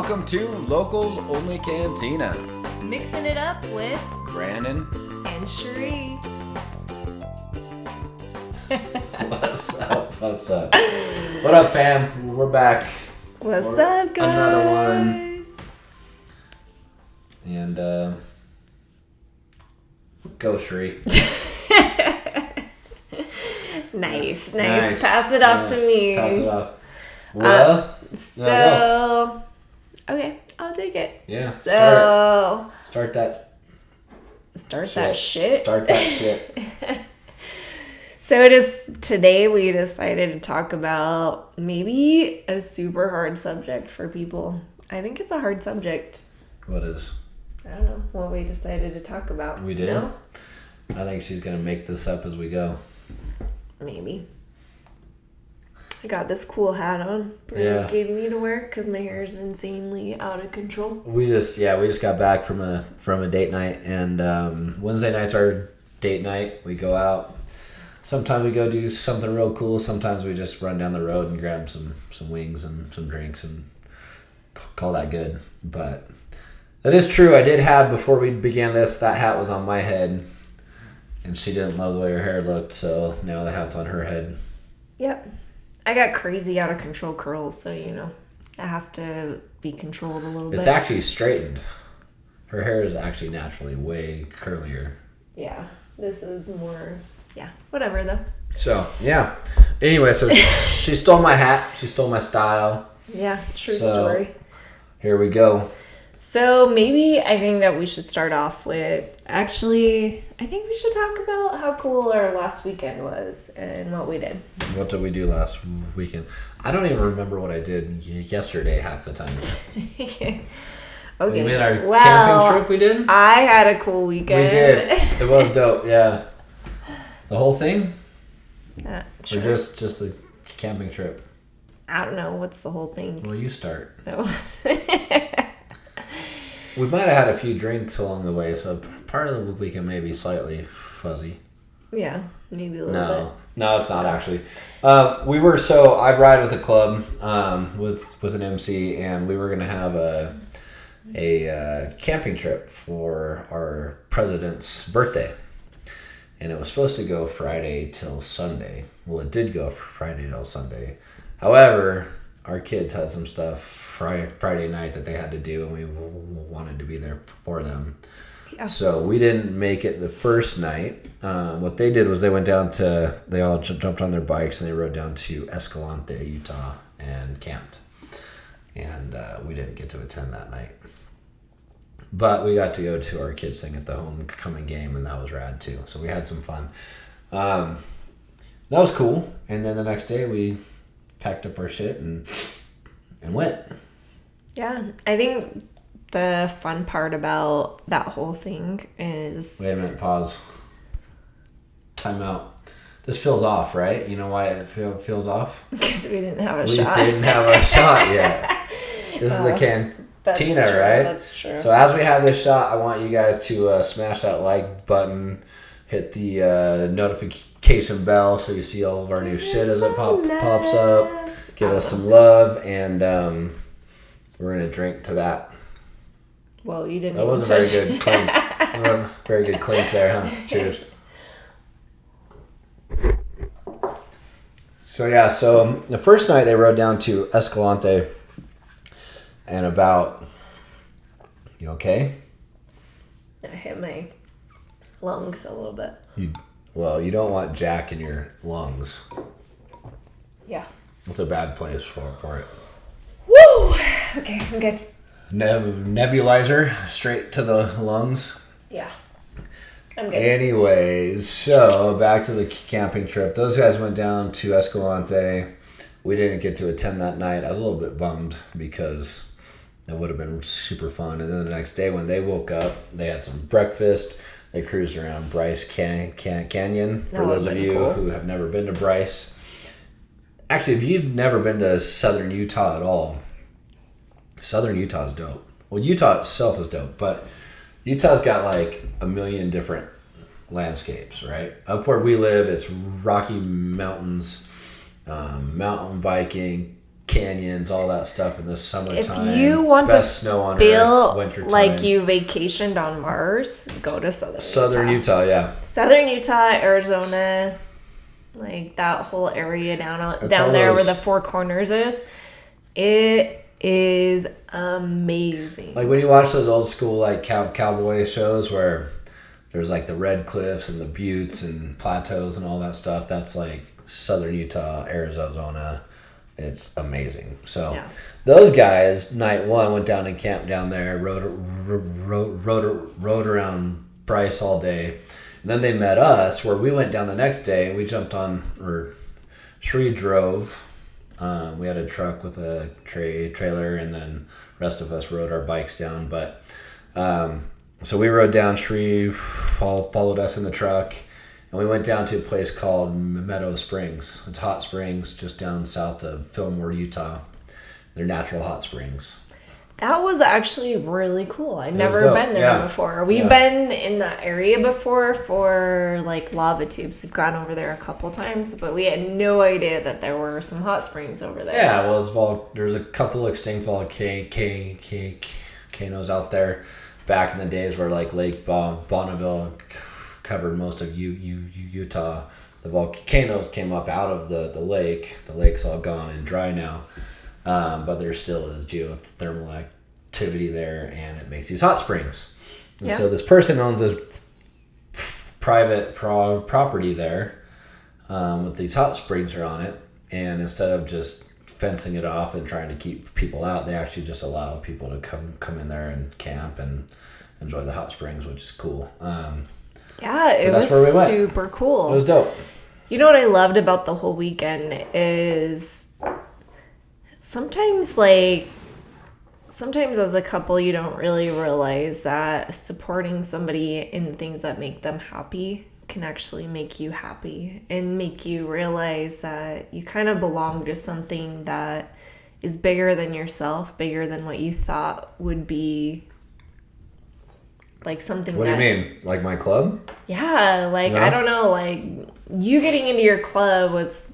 Welcome to Locals Only Cantina. Mixing it up with Brandon and Cherie. What's up? What's up? What up, fam? We're back. What's up, guys? Another one. And, go, Cherie. Nice. Pass it off to me. Pass it off. Well, Okay, I'll take it. Yeah. Start that shit. Start that shit. So today we decided to talk about maybe a super hard subject for people. I think it's a hard subject. What is? I don't know what we decided to talk about. We did? No? I think she's going to make this up as we go. Maybe. I got this cool hat on. Brandon gave me to wear because my hair is insanely out of control. We just got back from a date night, and Wednesday night's our date night. We go out. Sometimes we go do something real cool. Sometimes we just run down the road and grab some wings and some drinks and call that good. But that is true. I did have, before we began this, that hat was on my head, and she didn't love the way her hair looked, so now the hat's on her head. Yep. I got crazy out of control curls, so it has to be controlled a little bit. It's actually straightened. Her hair is actually naturally way curlier. Yeah. This is more, whatever though. So, yeah. Anyway, so she stole my hat. She stole my style. Yeah, true story. Here we go. So maybe I think that we should start off with, I think we should talk about how cool our last weekend was and what we did. What did we do last weekend? I don't even remember what I did yesterday half the time. Okay. You mean our camping trip we did? I had a cool weekend. We did. It was dope, yeah. The whole thing? Sure. Or just the camping trip? I don't know. What's the whole thing? Well, you start. No. We might have had a few drinks along the way, so part of the weekend may be slightly fuzzy. Yeah, maybe a little bit. No, it's not actually. I'd ride with a club with an MC, and we were going to have a camping trip for our president's birthday. And it was supposed to go Friday till Sunday. Well, it did go Friday till Sunday. However, our kids had some stuff Friday night that they had to do, and we wanted to be there for them. Yeah. So we didn't make it the first night. What they did was they all jumped on their bikes and they rode down to Escalante, Utah, and camped. And we didn't get to attend that night. But we got to go to our kids' thing at the homecoming game, and that was rad too. So we had some fun. That was cool. And then the next day we packed up our shit and went. Yeah, I think the fun part about that whole thing is... Wait a minute, pause. Time out. This feels off, right? You know why it feels off? Because we didn't have a shot. We didn't have a shot yet. This is the cantina, right? That's true. So as we have this shot, I want you guys to smash that like button, hit the notification bell so you see all of our new shit as it pops up. Give us some love, and we're going to drink to that. Well, you didn't. That wasn't very good clink. Very good clink there, huh? Cheers. So the first night they rode down to Escalante, and about... You okay? I hit my lungs a little bit. You don't want Jack in your lungs. Yeah. It's a bad place for it. Woo! Okay, I'm good. Nebulizer straight to the lungs. Yeah. I'm good. Anyways, so back to the camping trip. Those guys went down to Escalante. We didn't get to attend that night. I was a little bit bummed because it would have been super fun. And then the next day when they woke up, they had some breakfast. They cruised around Bryce Canyon. For those of you who have never been to Bryce. Actually, if you've never been to southern Utah at all, southern Utah is dope. Well, Utah itself is dope, but Utah's got like a million different landscapes, right? Up where we live, it's Rocky Mountains, mountain biking, canyons, all that stuff in the summertime. If you want Best to snow on feel Earth, wintertime. like you vacationed on Mars, go to Southern Utah, yeah. Southern Utah, Arizona, like that whole area down there where the Four Corners is. It is amazing. Like when you watch those old school like cowboy shows where there's like the red cliffs and the buttes and plateaus and all that stuff, that's like Southern Utah, Arizona. It's amazing. So those guys, night one, went down and camped down there, rode around Bryce all day. And then they met us where we went down the next day and we jumped on, or Cherie drove. We had a truck with a trailer, and then the rest of us rode our bikes down. But so we rode down, Cherie followed us in the truck. And we went down to a place called Meadow Springs. It's hot springs just down south of Fillmore, Utah. They're natural hot springs. That was actually really cool. I'd never been there before. We've been in that area before for like lava tubes. We've gone over there a couple times, but we had no idea that there were some hot springs over there. Yeah, well, there's a couple extinct volcanoes out there back in the days where like Lake Bonneville covered most of Utah. The volcanoes came up out of the lake. The lake's all gone and dry now, but there still is geothermal activity there, and it makes these hot springs. And so this person owns this private property there with these hot springs are on it, and instead of just fencing it off and trying to keep people out, they actually just allow people to come in there and camp and enjoy the hot springs, which is cool. It was super cool. It was dope. You know what I loved about the whole weekend is sometimes as a couple, you don't really realize that supporting somebody in things that make them happy can actually make you happy and make you realize that you kind of belong to something that is bigger than yourself, bigger than what you thought would be. Like something What do you mean? Like my club? Yeah, like, I don't know, like, you getting into your club was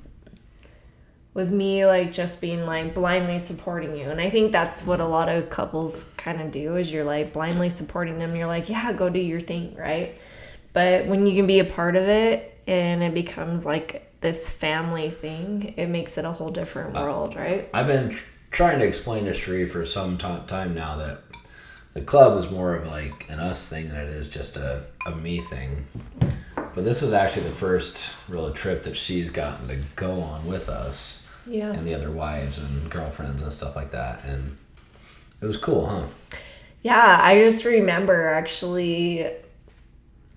me, like, just being, like, blindly supporting you. And I think that's what a lot of couples kind of do, is you're, like, blindly supporting them. You're like, yeah, go do your thing, right? But when you can be a part of it and it becomes, like, this family thing, it makes it a whole different world, right? I've been trying to explain to Cherie for some time now that the club is more of like an us thing than it is just a me thing. But this was actually the first real trip that she's gotten to go on with us. Yeah. And the other wives and girlfriends and stuff like that. And it was cool, huh? Yeah, I just remember actually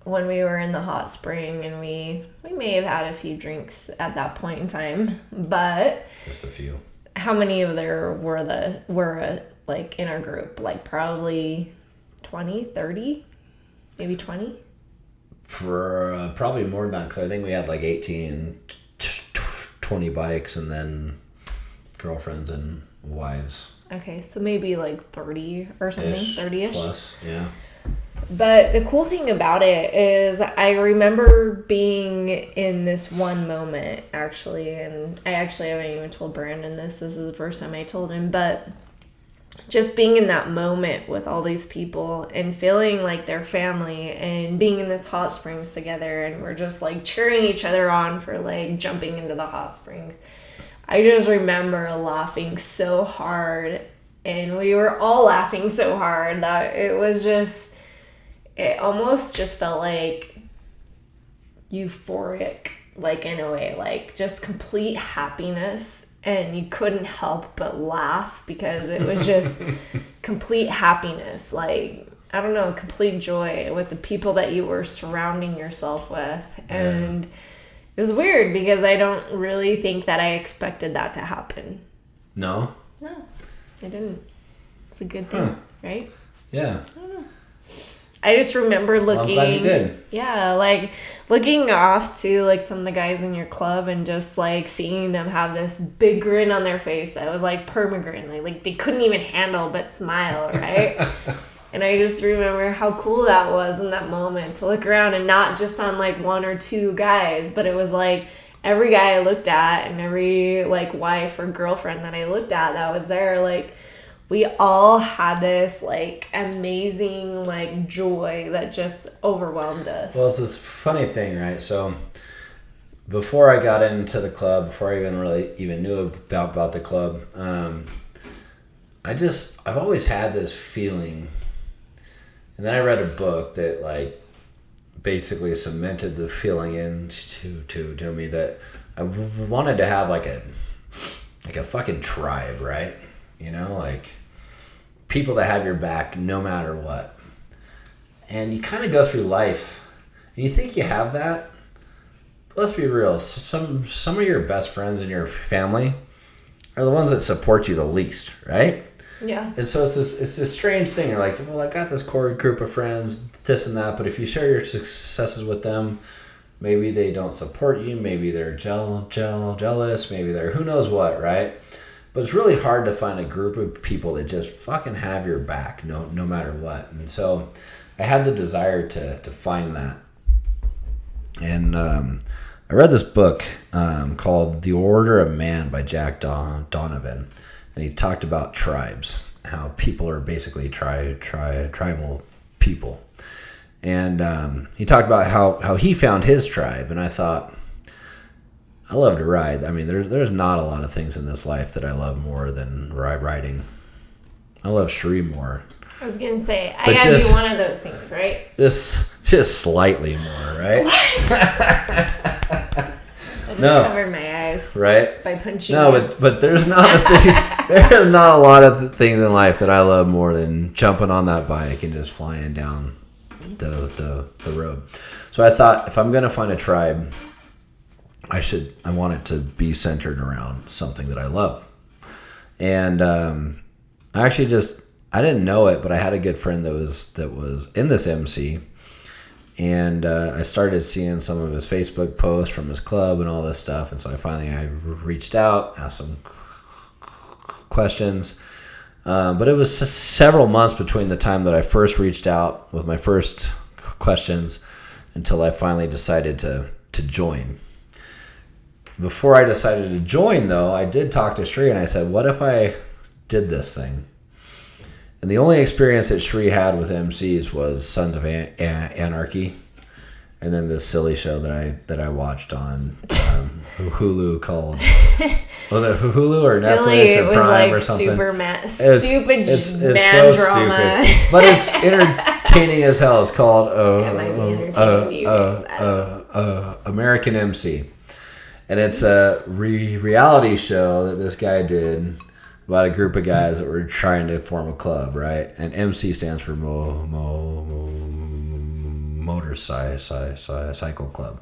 when we were in the hot spring, and we may have had a few drinks at that point in time, but just a few. How many of there were like in our group? Like probably 20, 30, maybe 20? For probably more than that, because I think we had like 18, 20 bikes, and then girlfriends and wives. Okay, so maybe like 30 or something, 30-ish. Plus, yeah. But the cool thing about it is I remember being in this one moment, actually, and I actually haven't even told Brandon this. This is the first time I told him, but just being in that moment with all these people and feeling like they're family and being in this hot springs together, and we're just like cheering each other on for like jumping into the hot springs. I just remember laughing so hard, and we were all laughing so hard that it almost just felt like euphoric, like in a way, like just complete happiness. And you couldn't help but laugh because it was just complete happiness. Like, I don't know, complete joy with the people that you were surrounding yourself with. And it was weird because I don't really think that I expected that to happen. No? No, I didn't. It's a good thing, right? Yeah. I don't know. I just remember looking. Well, I'm glad you did. Yeah, like looking off to like some of the guys in your club and just like seeing them have this big grin on their face that was like permagrin. Like they couldn't even handle but smile, right? And I just remember how cool that was in that moment to look around and not just on like one or two guys, but it was like every guy I looked at and every like wife or girlfriend that I looked at that was there, like we all had this like amazing like joy that just overwhelmed us. Well, it's this funny thing, right? So before I got into the club, before I even knew about the club, I've always had this feeling, and then I read a book that like basically cemented the feeling into me that I wanted to have like a fucking tribe, right? You know, like people that have your back no matter what. And you kind of go through life and you think you have that. But let's be real. Some of your best friends in your family are the ones that support you the least, right? Yeah. And so it's this strange thing. You're like, well, I've got this core group of friends, this and that, but if you share your successes with them, maybe they don't support you, maybe they're jealous, maybe they're who knows what, right? But it's really hard to find a group of people that just fucking have your back no matter what. And so I had the desire to find that. And I read this book called The Order of Man by Jack Donovan. And he talked about tribes, how people are basically tribal people. And he talked about how he found his tribe. And I thought, I love to ride. I mean, there's not a lot of things in this life that I love more than riding. I love Cherie more. I was going to say, I got to be one of those things, right? Just slightly more, right? What? I just covered my eyes. Right? By punching No, but there's not a thing. There's not a lot of things in life that I love more than jumping on that bike and just flying down the road. So I thought, if I'm gonna find a tribe, I want it to be centered around something that I love. And I didn't know it, but I had a good friend that was in this MC. And I started seeing some of his Facebook posts from his club and all this stuff. And so I reached out, asked some questions. But it was several months between the time that I first reached out with my first questions until I finally decided to join. Before I decided to join, though, I did talk to Cherie and I said, what if I did this thing? And the only experience that Cherie had with MCs was Sons of Anarchy, and then this silly show that I watched on Hulu called was it Hulu or silly, Netflix or Prime or something? Stupid it's man so drama. Stupid, but it's entertaining as hell. It's called American MC, and it's a reality show that this guy did about a group of guys that were trying to form a club, right? And MC stands for motorcycle club.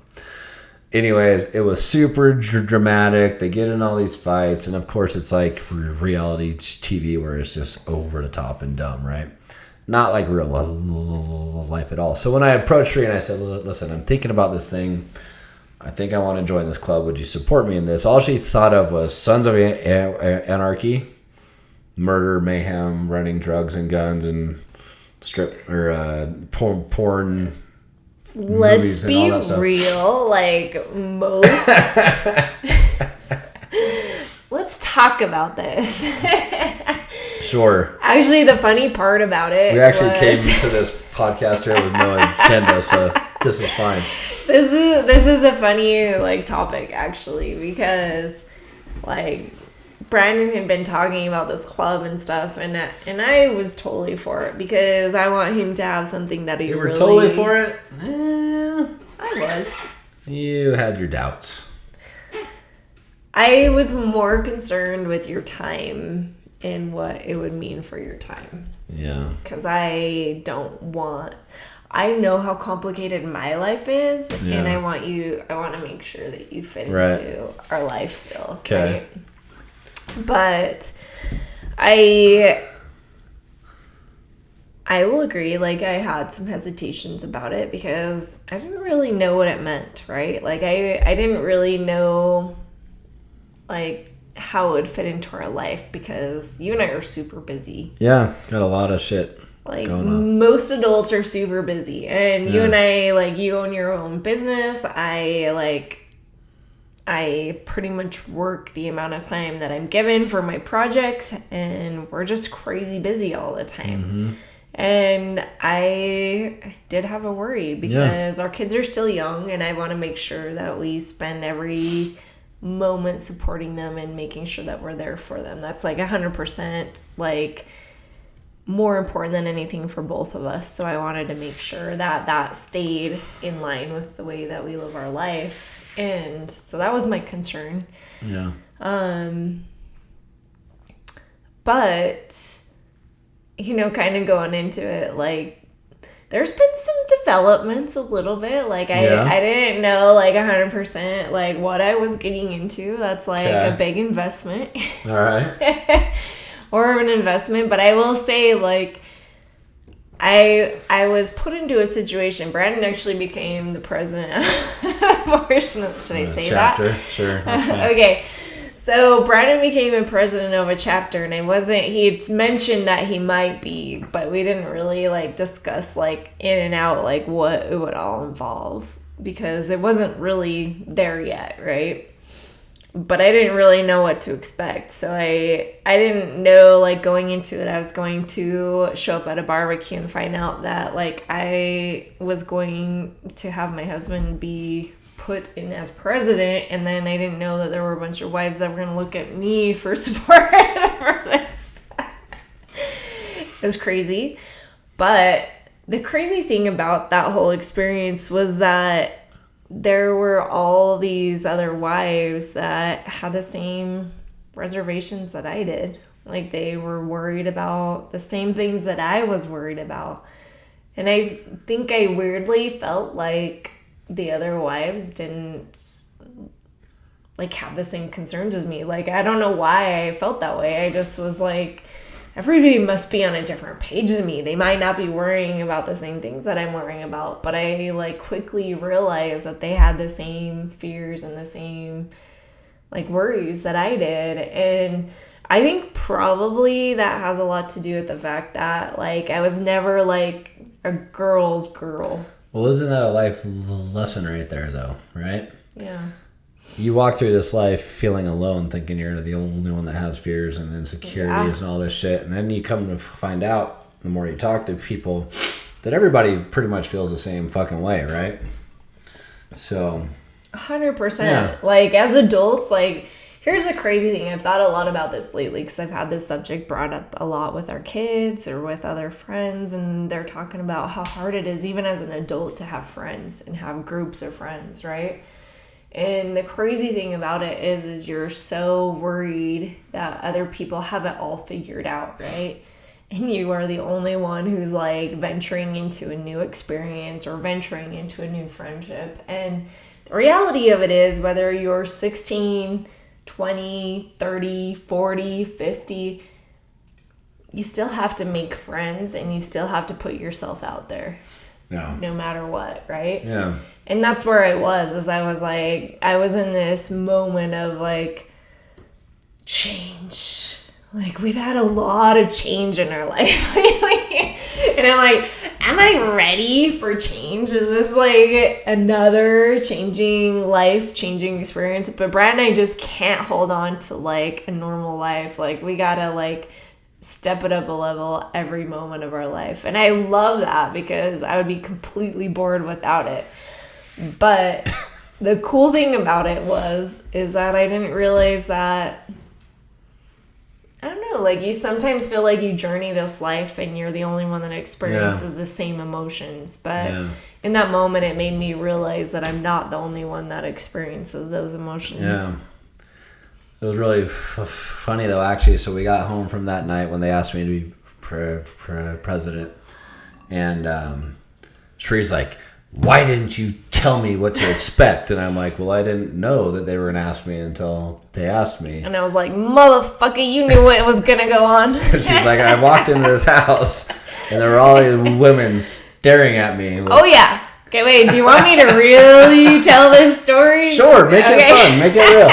Anyways, it was super dramatic. They get in all these fights, and of course it's like reality TV where it's just over the top and dumb, right? Not like real life at all. So when I approached her and I said, listen, I'm thinking about this thing. I think I want to join this club. Would you support me in this? All she thought of was Sons of Anarchy, murder, mayhem, running drugs and guns, and porn. Let's be real. Like most. Let's talk about this. Sure. Actually, the funny part about it, we actually came to this podcast here with no agenda, so this is fine. This is a funny like topic actually, because like Brandon had been talking about this club and stuff, and I was totally for it because I want him to have something that he You were really... totally for it? I was. You had your doubts. I was more concerned with your time and what it would mean for your time. Yeah. Because I know how complicated my life is, and I want to make sure that you fit into our life still. Okay. Right? But I will agree, like, I had some hesitations about it because I didn't really know what it meant, right? Like, I didn't really know, like, how it would fit into our life because you and I are super busy. Yeah, got a lot of shit. Like, most adults are super busy. And you and I, like, you own your own business. I, like, I pretty much work the amount of time that I'm given for my projects, and we're just crazy busy all the time. And I did have a worry because our kids are still young, and I want to make sure that we spend every moment supporting them and making sure that we're there for them. That's like 100% like more important than anything for both of us. So I wanted to make sure that that stayed in line with the way that we live our life. And so that was my concern. Yeah. But, you know, kind of going into it, like, there's been some developments a little bit. Like, I didn't know, like, 100%, like, what I was getting into. That's, like, a big investment. All right. Or an investment. But I will say, like, I was put into a situation. Brandon actually became the president. Should I say chapter? That? Sure. Okay. So Brandon became a president of a chapter, and he'd mentioned that he might be, but we didn't really like discuss like in and out like what it would all involve because it wasn't really there yet, right? But I didn't really know what to expect. So I didn't know like going into it I was going to show up at a barbecue and find out that like I was going to have my husband be put in as president, and then I didn't know that there were a bunch of wives that were going to look at me for support for this. It was crazy. But the crazy thing about that whole experience was that there were all these other wives that had the same reservations that I did. Like they were worried about the same things that I was worried about. And I think I weirdly felt like the other wives didn't like have the same concerns as me. Like, I don't know why I felt that way. I just was like, everybody must be on a different page than me. They might not be worrying about the same things that I'm worrying about. But I like quickly realized that they had the same fears and the same like worries that I did. And I think probably that has a lot to do with the fact that like I was never like a girl's girl. Well, isn't that a life lesson right there, though, right? Yeah. You walk through this life feeling alone, thinking you're the only one that has fears and insecurities and all this shit. And then you come to find out, the more you talk to people, that everybody pretty much feels the same fucking way, right? So 100%. Yeah. Like, as adults, like, here's the crazy thing. I've thought a lot about this lately because I've had this subject brought up a lot with our kids or with other friends, and they're talking about how hard it is even as an adult to have friends and have groups of friends, right? And the crazy thing about it is you're so worried that other people have it all figured out, right? And you are the only one who's like venturing into a new experience or venturing into a new friendship. And the reality of it is, whether you're 16, 20, 30, 40, 50, you still have to make friends and you still have to put yourself out there. No matter what, right? Yeah. And that's where I was, I was in this moment of like change. Like, we've had a lot of change in our life lately. And I'm like, am I ready for change? Is this like another changing life, changing experience? But Brad and I just can't hold on to like a normal life. Like, we gotta like step it up a level every moment of our life. And I love that because I would be completely bored without it. But the cool thing about it is that I didn't realize that, I don't know, like you sometimes feel like you journey this life and you're the only one that experiences the same emotions. But in that moment, it made me realize that I'm not the only one that experiences those emotions. Yeah. It was really funny, though, actually. So we got home from that night when they asked me to be president. And Cherie's like, why didn't you tell me what to expect? And I'm like, well, I didn't know that they were going to ask me until they asked me. And I was like, motherfucker, you knew what was going to go on. She's like, I walked into this house and there were all these women staring at me. Oh, yeah. Okay, wait, do you want me to really tell this story? Sure, make it fun. Make it real.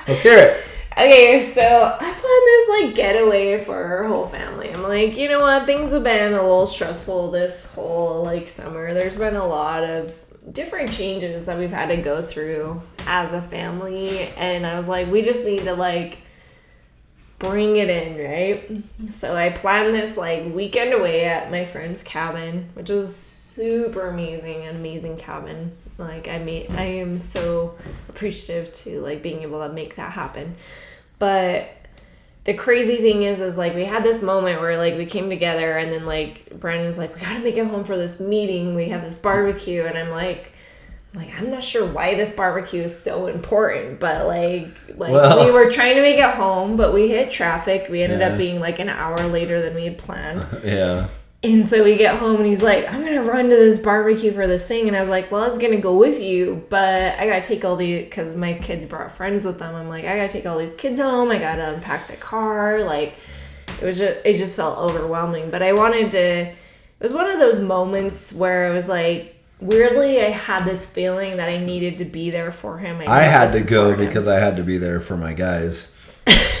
Let's hear it. Okay, so I planned this like getaway for our whole family. I'm like, you know what? Things have been a little stressful this whole like summer. There's been a lot of different changes that we've had to go through as a family. And I was like, we just need to like bring it in, right? So I planned this like weekend away at my friend's cabin, which is super amazing, an amazing cabin. Like I am so appreciative to like being able to make that happen. But the crazy thing is like we had this moment where like we came together, and then like Brandon's like, we gotta make it home for this meeting. We have this barbecue, and I'm like, I'm not sure why this barbecue is so important, but well, we were trying to make it home, but we hit traffic. We ended up being like an hour later than we had planned. Yeah. And so we get home, and he's like, I'm going to run to this barbecue for this thing. And I was like, well, I was going to go with you, but I got to take because my kids brought friends with them. I'm like, I got to take all these kids home. I got to unpack the car. Like, it just felt overwhelming. But I wanted to, it was one of those moments where it was like, weirdly, I had this feeling that I needed to be there for him. I had to go because I had to be there for my guys.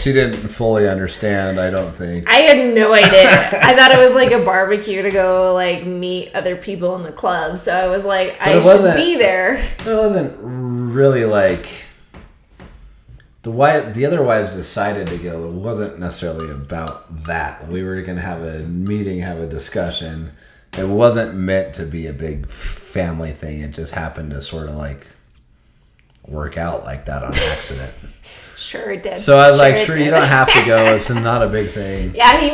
She didn't fully understand, I don't think. I had no idea. I thought it was like a barbecue to go like meet other people in the club. So I was like, I should be there. It wasn't really like the other wives decided to go. It wasn't necessarily about that. We were going to have a meeting, have a discussion. It wasn't meant to be a big family thing. It just happened to sort of like work out like that on accident. Sure it did. So I was like, Cherie, you don't have to go. It's not a big thing. Yeah, he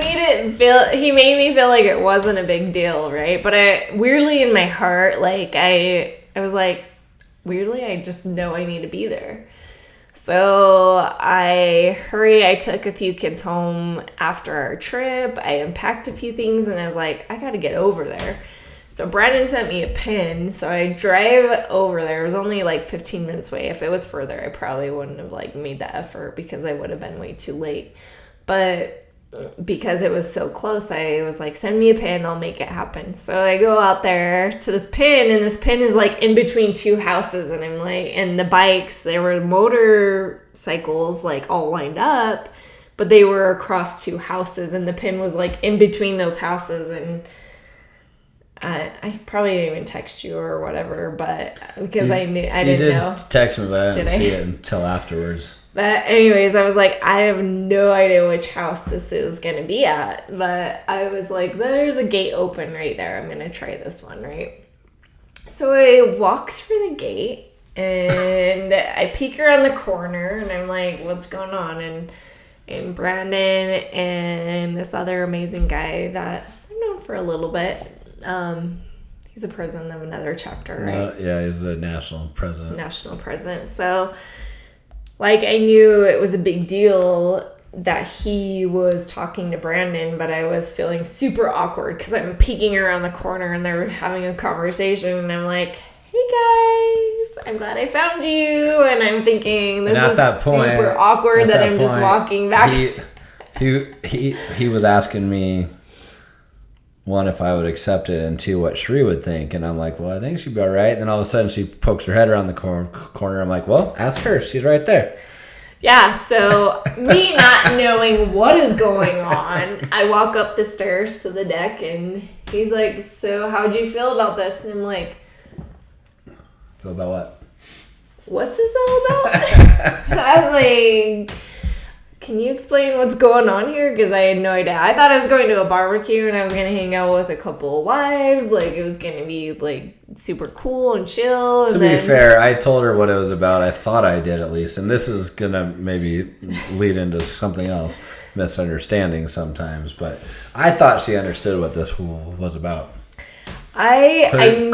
made me feel like it wasn't a big deal, right? But weirdly in my heart, like I was like, weirdly, I just know I need to be there. So I took a few kids home after our trip. I unpacked a few things, and I was like, I got to get over there. So Brandon sent me a pin, so I drive over there. It was only like 15 minutes away. If it was further, I probably wouldn't have like made the effort because I would have been way too late. But because it was so close, I was like, send me a pin, I'll make it happen. So I go out there to this pin, and this pin is like in between two houses, and I'm like, and the bikes, there were motorcycles like all lined up, but they were across two houses, and the pin was like in between those houses. And I probably didn't even text you or whatever, but because I didn't know. You did text me, but I didn't see it until afterwards. But anyways, I was like, I have no idea which house this is going to be at. But I was like, there's a gate open right there. I'm going to try this one, right? So I walk through the gate, and I peek around the corner, and I'm like, what's going on? And Brandon and this other amazing guy that I've known for a little bit. He's a president of another chapter, right? Yeah, he's the national president. So, like, I knew it was a big deal that he was talking to Brandon, but I was feeling super awkward because I'm peeking around the corner and they're having a conversation, and I'm like, hey guys, I'm glad I found you. And I'm thinking, this is super awkward that I'm just walking back. He was asking me, one, if I would accept it, and two, what Cherie would think. And I'm like, well, I think she'd be all right. And then all of a sudden she pokes her head around the corner. I'm like, well, ask her. She's right there. Yeah, so me not knowing what is going on, I walk up the stairs to the deck, and he's like, so how'd you feel about this? And I'm like, feel about what? What's this all about? I was like, can you explain what's going on here? Because I had no idea. I thought I was going to a barbecue and I was going to hang out with a couple of wives. Like, it was going to be, like, super cool and chill. And to be fair, I told her what it was about. I thought I did, at least. And this is going to maybe lead into something else, misunderstanding sometimes. But I thought she understood what this was about. I knew...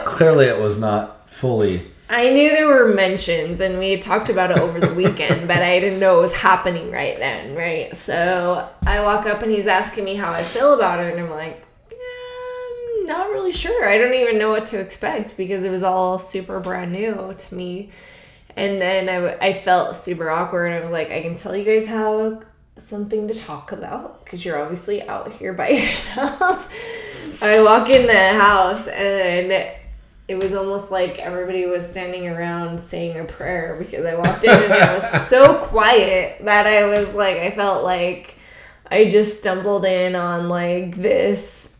Clearly it was not fully... I knew there were mentions, and we had talked about it over the weekend, but I didn't know it was happening right then, right? So I walk up, and he's asking me how I feel about it, and I'm like, I'm not really sure. I don't even know what to expect because it was all super brand new to me. And then I felt super awkward. I was like, I can tell you guys have something to talk about because you're obviously out here by yourselves. So I walk in the house, and it was almost like everybody was standing around saying a prayer because I walked in and it was so quiet that I was like, I felt like I just stumbled in on like this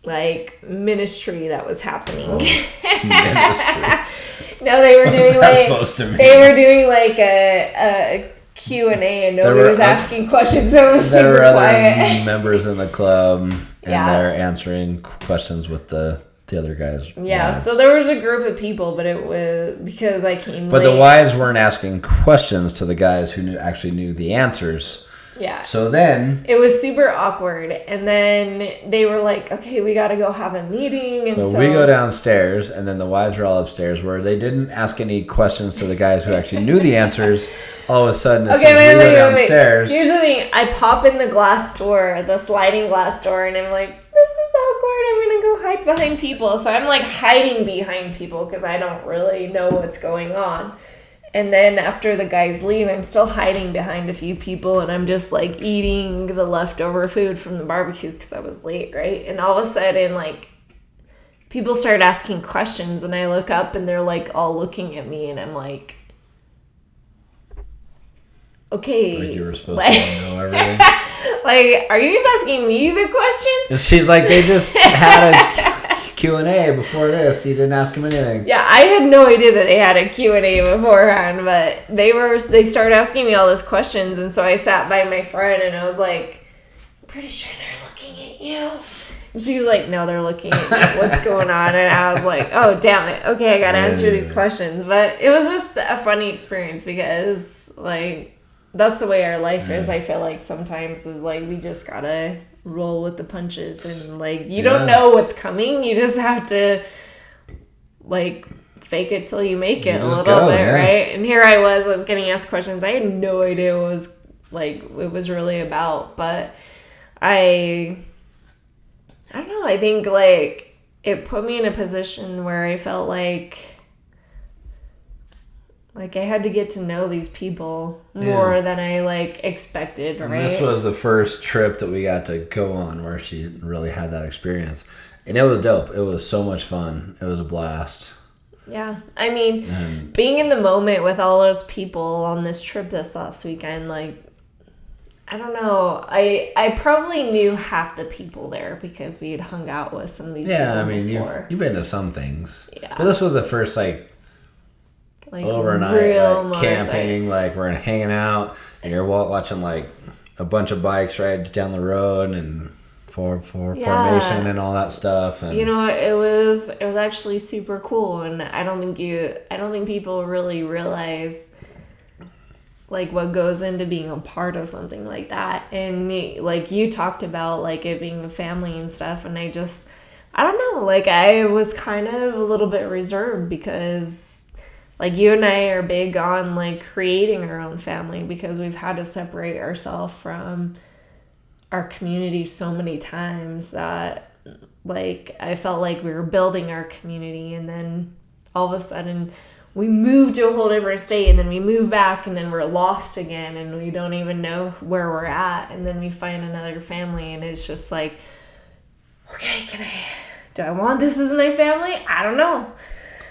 like ministry that was happening. Ministry. No, they were doing What's that like supposed to mean? they were doing like a Q&A, and nobody was asking questions, so it was there super were quiet. other members in the club, and Yeah. they're answering questions with the other guys. Yeah, wives. so there was a group of people, but it was because I came But late. the wives weren't asking questions to the guys who actually knew the answers. Yeah. So then... It was super awkward, and then they were like, okay, we got to go have a meeting. And So we go downstairs, and then the wives are all upstairs, where they didn't ask any questions to the guys who actually knew the answers. All of a sudden, as soon as we go downstairs... Here's the thing. I pop in the glass door, the sliding glass door, and I'm like, this is awkward. I'm going to go hide behind people. So I'm like hiding behind people because I don't really know what's going on. And then after the guys leave, I'm still hiding behind a few people, and I'm just like eating the leftover food from the barbecue because I was late, right? And all of a sudden, like, people start asking questions, and I look up, and they're like all looking at me, and I'm like, okay. Like you were supposed to know everything. Like, are you guys asking me the question? And she's like, they just had a Q&A before this. You didn't ask them anything. Yeah, I had no idea that they had a Q&A beforehand, but they started asking me all those questions, and so I sat by my friend, and I was like, I'm pretty sure they're looking at you. And she was like, no, they're looking at me. What's going on? And I was like, oh, damn it. Okay, I got to answer these questions. But it was just a funny experience because, like, that's the way our life is. I feel like sometimes is like we just gotta roll with the punches, and like you don't know what's coming. You just have to like fake it till you make it a little bit, right? And here I was getting asked questions. I had no idea what it was really about, but I don't know. I think like it put me in a position where I felt like I had to get to know these people more than I like expected, right? And this was the first trip that we got to go on where she really had that experience. And it was dope. It was so much fun. It was a blast. Yeah. I mean, being in the moment with all those people on this trip this last weekend, like, I don't know. I probably knew half the people there because we had hung out with some of these people before. You've been to some things. Yeah. But this was the first, like overnight, real like camping, like we're hanging out, and you're watching like a bunch of bikes right down the road, and formation and all that stuff. And you know, it was actually super cool, and I don't think people really realize like what goes into being a part of something like that. And like you talked about like it being a family and stuff, and I don't know, like I was kind of a little bit reserved because like you and I are big on like creating our own family because we've had to separate ourselves from our community so many times that like I felt like we were building our community, and then all of a sudden we moved to a whole different state, and then we move back, and then we're lost again, and we don't even know where we're at, and then we find another family, and it's just like, okay, do I want this as my family? I don't know.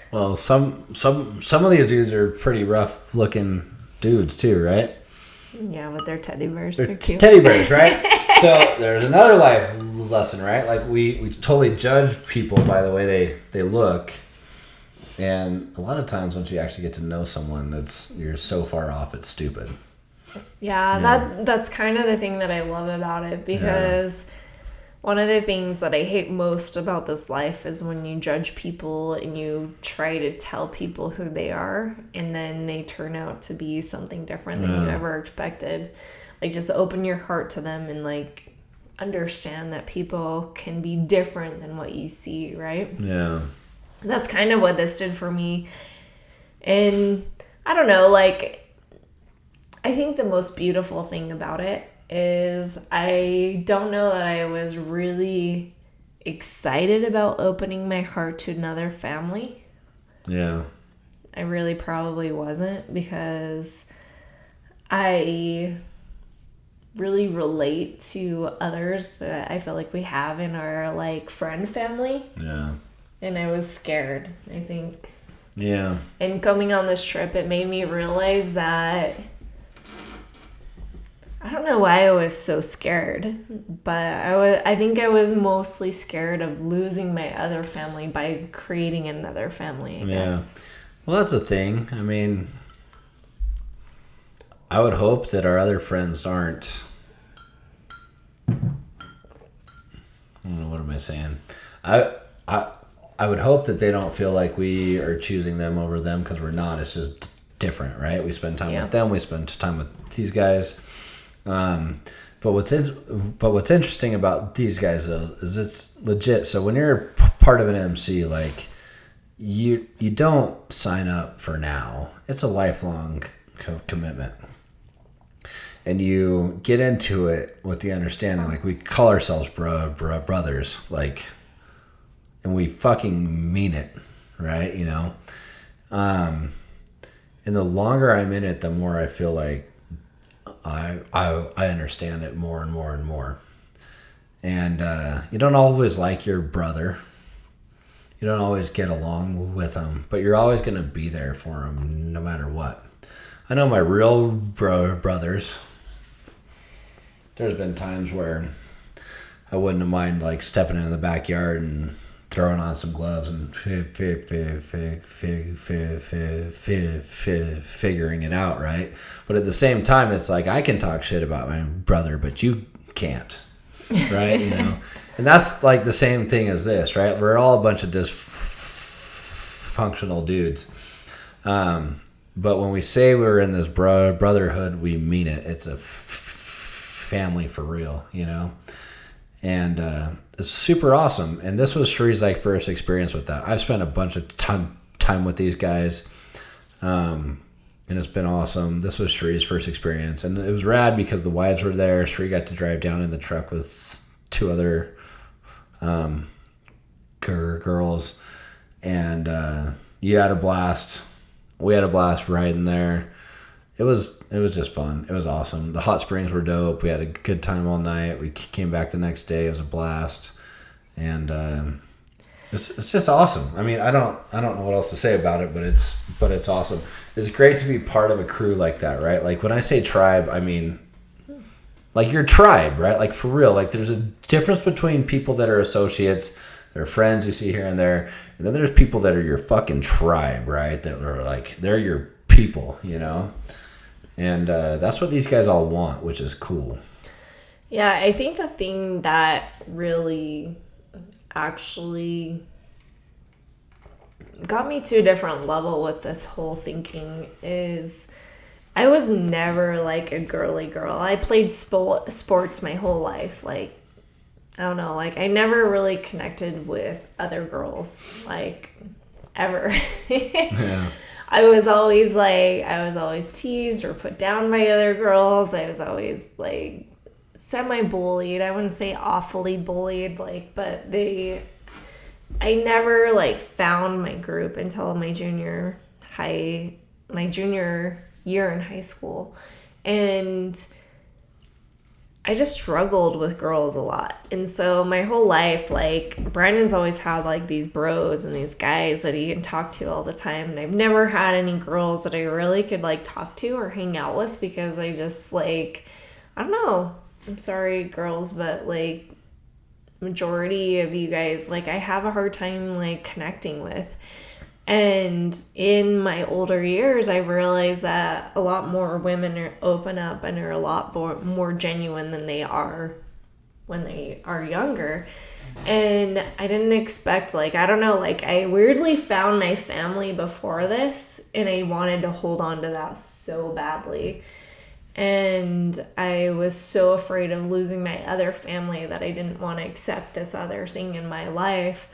Well, some of these dudes are pretty rough looking dudes too, right? Yeah, with their teddy bears. They're cute. teddy bears, right? So there's another life lesson, right? Like we totally judge people by the way they look, and a lot of times once you actually get to know someone, you're so far off, it's stupid. Yeah. That's kind of the thing that I love about it, because one of the things that I hate most about this life is when you judge people and you try to tell people who they are, and then they turn out to be something different than you ever expected. Like, just open your heart to them and, like, understand that people can be different than what you see, right? Yeah. That's kind of what this did for me. And I don't know, like, I think the most beautiful thing about it is I don't know that I was really excited about opening my heart to another family. Yeah. I really probably wasn't, because I really relate to others that I feel like we have in our like friend family. Yeah. And I was scared, I think. Yeah. And coming on this trip, it made me realize that I don't know why I was so scared, but I think I was mostly scared of losing my other family by creating another family, I guess. Well, that's the thing. I mean, I would hope that our other friends aren't. I don't know, what am I saying? I would hope that they don't feel like we are choosing them over them, because we're not. It's just different, right? We spend time with them. We spend time with these guys. But what's interesting about these guys though is it's legit. So when you're part of an MC, like you don't sign up for now. It's a lifelong commitment, and you get into it with the understanding, like, we call ourselves brothers, like, and we fucking mean it, right? You know, and the longer I'm in it, the more I feel like I understand it more and more and more. And you don't always like your brother. You don't always get along with him, but you're always going to be there for him no matter what. I know my real brothers. There's been times where I wouldn't have mind, like, stepping into the backyard and throwing on some gloves and figuring it out, right? But at the same time, it's like, I can talk shit about my brother, but you can't, right? You know, and that's like the same thing as this, right? We're all a bunch of dysfunctional dudes. But when we say we're in this brotherhood, we mean it. It's a family for real, you know? And it's super awesome. And this was Cherie's, like, first experience with that. I've spent a bunch of time with these guys, and it's been awesome. This was Cherie's first experience, and it was rad because the wives were there. Cherie got to drive down in the truck with two other girls, and you had a blast. We had a blast riding there. It was just fun. It was awesome. The hot springs were dope. We had a good time all night. We came back the next day. It was a blast, and it's just awesome. I mean, I don't know what else to say about it, but it's awesome. It's great to be part of a crew like that, right? Like, when I say tribe, I mean, like, your tribe, right? Like, for real. Like, there's a difference between people that are associates, they're friends you see here and there, and then there's people that are your fucking tribe, right? That are like, they're your people, you know. And that's what these guys all want, which is cool. Yeah, I think the thing that really actually got me to a different level with this whole thinking is I was never, like, a girly girl. I played sports my whole life. Like, I don't know, like, I never really connected with other girls, like, ever. Yeah. I was always teased or put down by other girls. I was always, like, semi-bullied. I wouldn't say awfully bullied, like, but I never, like, found my group until my junior year in high school. And I just struggled with girls a lot. And so my whole life, like, Brandon's always had, like, these bros and these guys that he can talk to all the time. And I've never had any girls that I really could, like, talk to or hang out with because I just, like, I don't know. I'm sorry, girls, but, like, majority of you guys, like, I have a hard time, like, connecting with. And in my older years, I realized that a lot more women open up and are a lot more genuine than they are when they are younger. And I didn't expect, like, I don't know, like, I weirdly found my family before this, and I wanted to hold on to that so badly. And I was so afraid of losing my other family that I didn't want to accept this other thing in my life.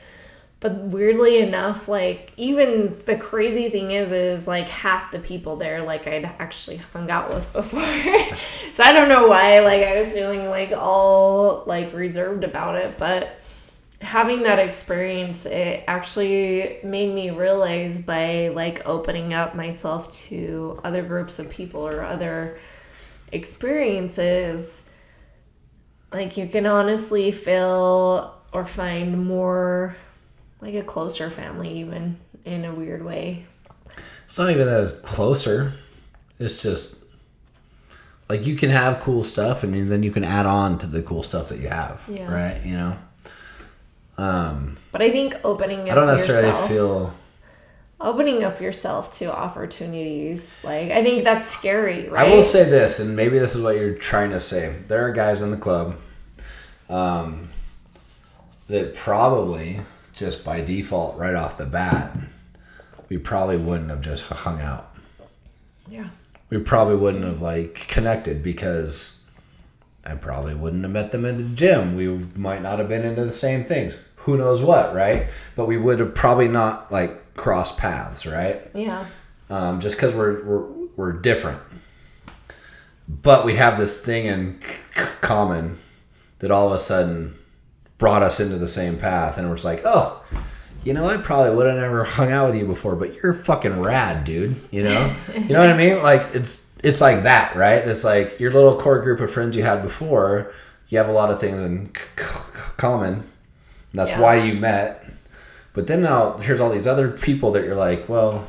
But weirdly enough, like, even the crazy thing is like, half the people there, like, I'd actually hung out with before. So I don't know why, like, I was feeling, like, all, like, reserved about it. But having that experience, it actually made me realize by, like, opening up myself to other groups of people or other experiences, like, you can honestly feel or find more, like, a closer family, even, in a weird way. It's not even that it's closer. It's just, like you can have cool stuff, and then you can add on to the cool stuff that you have, right? You know. But I think opening up yourself to opportunities, like I think that's scary, right? I will say this, and maybe this is what you're trying to say. There are guys in the club that probably just by default, right off the bat, we probably wouldn't have just hung out. Yeah. We probably wouldn't have like connected because I probably wouldn't have met them at the gym. We might not have been into the same things. Who knows what, right? But we would have probably not like crossed paths, right? Yeah. Just because we're different, but we have this thing in common that all of a sudden brought us into the same path, and we're just like, oh, you know, I probably would have never hung out with you before, but you're fucking rad, dude. You know, you know what I mean? Like it's like that, right? It's like your little core group of friends you had before. You have a lot of things in common. That's why you met. But then now here's all these other people that you're like, well,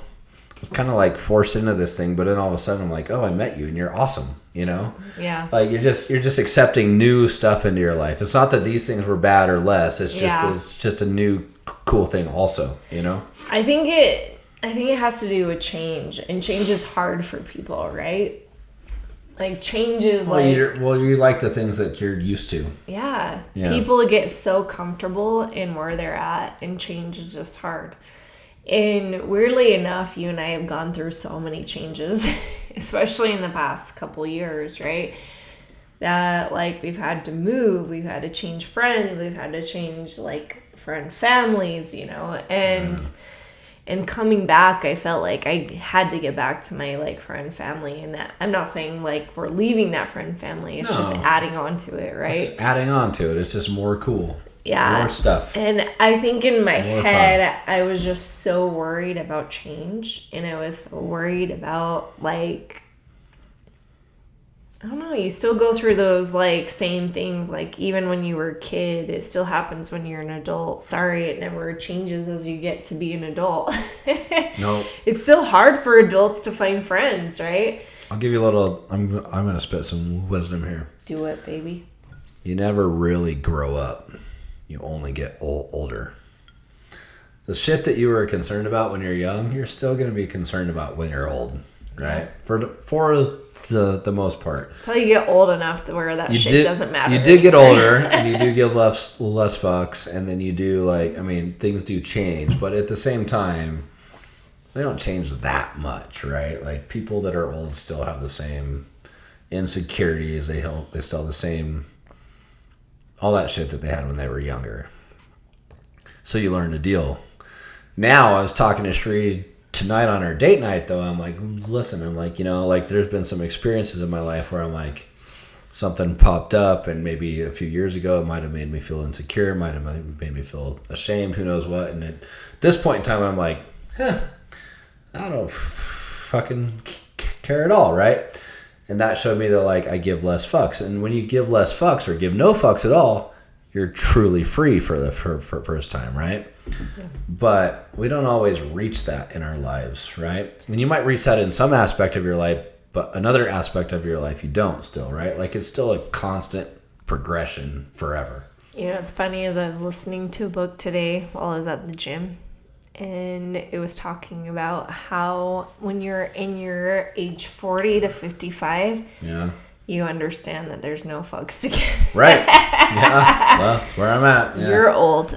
I was kind of like forced into this thing, but then all of a sudden I'm like, oh, I met you and you're awesome, you know? Yeah. Like you're just accepting new stuff into your life. It's not that these things were bad or less. It's just a new cool thing also, you know? I think it has to do with change, and change is hard for people, right? Like change is you like the things that you're used to. Yeah. People get so comfortable in where they're at, and change is just hard. And weirdly enough, you and I have gone through so many changes, especially in the past couple years, right? That like we've had to move, we've had to change friends, we've had to change like friend families, you know, and coming back, I felt like I had to get back to my like friend family, and that I'm not saying like we're leaving that friend family. It's just adding on to it, right? Just adding on to it. It's just more cool. Yeah. More stuff. And I think in my More head, fun. I was just so worried about change, and I was so worried about like, I don't know, you still go through those like same things, like even when you were a kid, it still happens when you're an adult. Sorry, it never changes as you get to be an adult. No. It's still hard for adults to find friends, right? I'll give you a little, I'm going to spit some wisdom here. Do it, baby. You never really grow up. You only get older. The shit that you were concerned about when you're young, you're still going to be concerned about when you're old, right? For the most part. Until you get old enough to where that shit doesn't matter. You did get older, and you do give less fucks, and then you do like, I mean, things do change, but at the same time, they don't change that much, right? Like people that are old still have the same insecurities. They still have the same, all that shit that they had when they were younger. So you learn to deal. Now I was talking to Cherie tonight on our date night, though. I'm like, listen, I'm like, you know, like there's been some experiences in my life where I'm like, something popped up, and maybe a few years ago it might have made me feel insecure, might have made me feel ashamed, who knows what. And at this point in time, I'm like, I don't fucking care at all, right? And that showed me that like I give less fucks. And when you give less fucks or give no fucks at all, you're truly free for the first time, right? Yeah. But we don't always reach that in our lives, right? And you might reach that in some aspect of your life, but another aspect of your life you don't still, right? Like it's still a constant progression forever. You know, it's funny, as I was listening to a book today while I was at the gym, and it was talking about how when you're in your age 40 to 55, you understand that there's no fucks to give. Right. Yeah. Well, that's where I'm at. Yeah. You're old.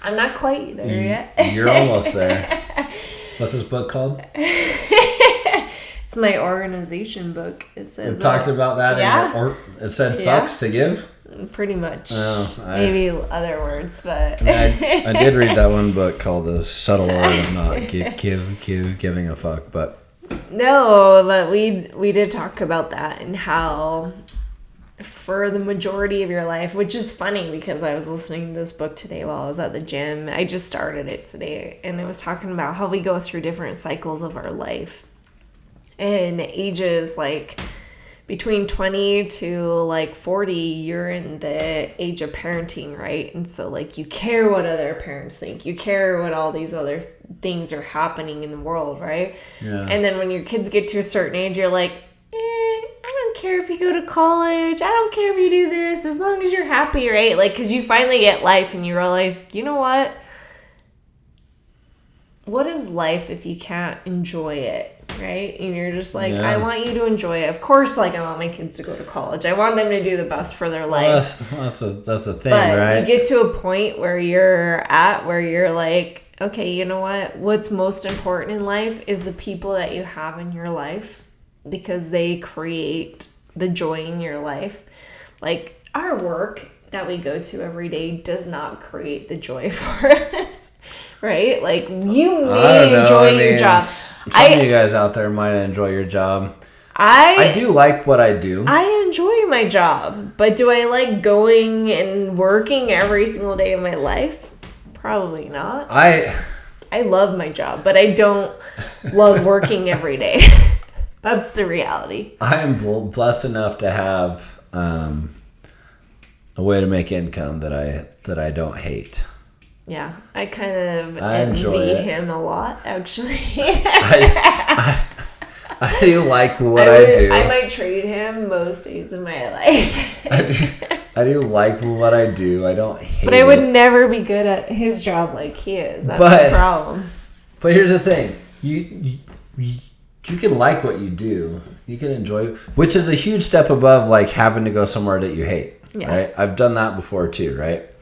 I'm not quite there yet. You're almost there. What's this book called? It's my organization book. It says. It talked about that. Yeah. It said fucks to give. Pretty much. Maybe other words, but I did read that one book called The Subtle Art of Not Giving a Fuck, but no, but we did talk about that, and how for the majority of your life, which is funny because I was listening to this book today while I was at the gym. I just started it today, and it was talking about how we go through different cycles of our life, and ages like between 20 to like 40, you're in the age of parenting, right? And so like you care what other parents think, you care what all these other things are happening in the world, right? Yeah. And then when your kids get to a certain age, you're like, don't care if you go to college. I don't care if you do this, as long as you're happy, right? Like, because you finally get life and you realize, you know what? What is life if you can't enjoy it, right? And you're just like, I want you to enjoy it. Of course, like, I want my kids to go to college. I want them to do the best for their life. That's the thing, but right? You get to a point where you're like, okay, you know what? What's most important in life is the people that you have in your life, because they create the joy in your life. Like, our work that we go to every day does not create the joy for us. Right? Like, you may enjoy your job. Some of you guys out there might enjoy your job. I do like what I do. I enjoy my job. But do I like going and working every single day of my life? Probably not. I love my job, but I don't love working every day. That's the reality. I am blessed enough to have a way to make income that I don't hate. Yeah, I kind of envy him a lot, actually. I do like what I do. I might trade him most days of my life. I do like what I do. I don't hate it. But I would never be good at his job like he is. That's the problem. But here's the thing. You can like what you do. You can enjoy it, which is a huge step above like having to go somewhere that you hate. Yeah. Right? I've done that before too, right?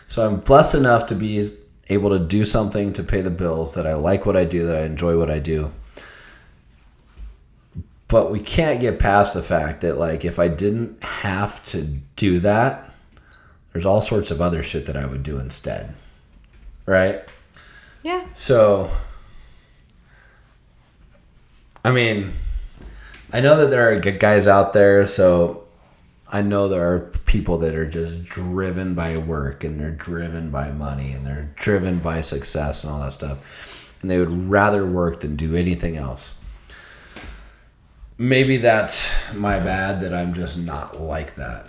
So I'm blessed enough to be able to do something to pay the bills, that I like what I do, that I enjoy what I do. But we can't get past the fact that, like, if I didn't have to do that, there's all sorts of other shit that I would do instead. Right? Yeah. So, I mean, I know that there are good guys out there, so I know there are people that are just driven by work, and they're driven by money, and they're driven by success and all that stuff. And they would rather work than do anything else. Maybe that's my bad, that I'm just not like that.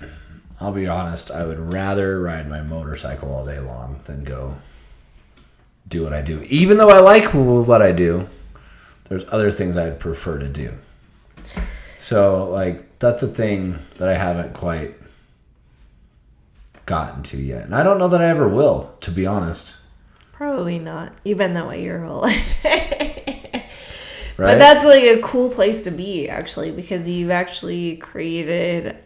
I'll be honest, I would rather ride my motorcycle all day long than go do what I do. Even though I like what I do, there's other things I'd prefer to do. So, like, that's a thing that I haven't quite gotten to yet. And I don't know that I ever will, to be honest. Probably not. You've been that way your whole life. Right? But that's like a cool place to be, actually, because you've actually created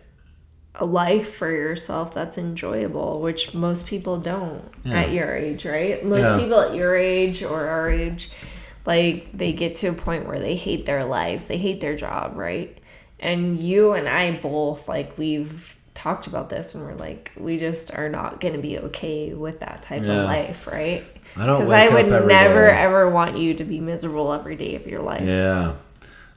a life for yourself that's enjoyable, which most people don't at your age, right? Most people at your age or our age, like, they get to a point where they hate their lives. They hate their job, right? And you and I both, like, we've talked about this, and we're like, we just are not going to be okay with that type of life, right? Because I would never, ever want you to be miserable every day of your life. Yeah.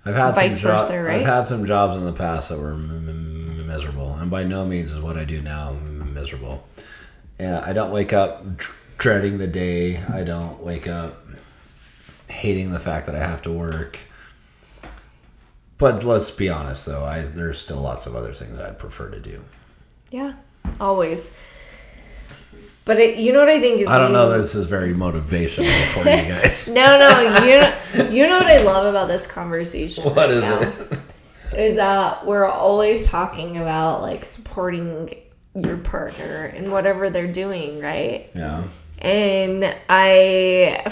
I've had Vice versa, right? I've had some jobs in the past that were miserable, and by no means is what I do now miserable. Yeah, I don't wake up dreading the day. I don't wake up hating the fact that I have to work. But let's be honest, though, there's still lots of other things I'd prefer to do. Yeah, always. But you know what I think is... I don't know that this is very motivational for you guys. No, you know what I love about this conversation. What is it? Is that we're always talking about, like, supporting your partner and whatever they're doing, right? Yeah. And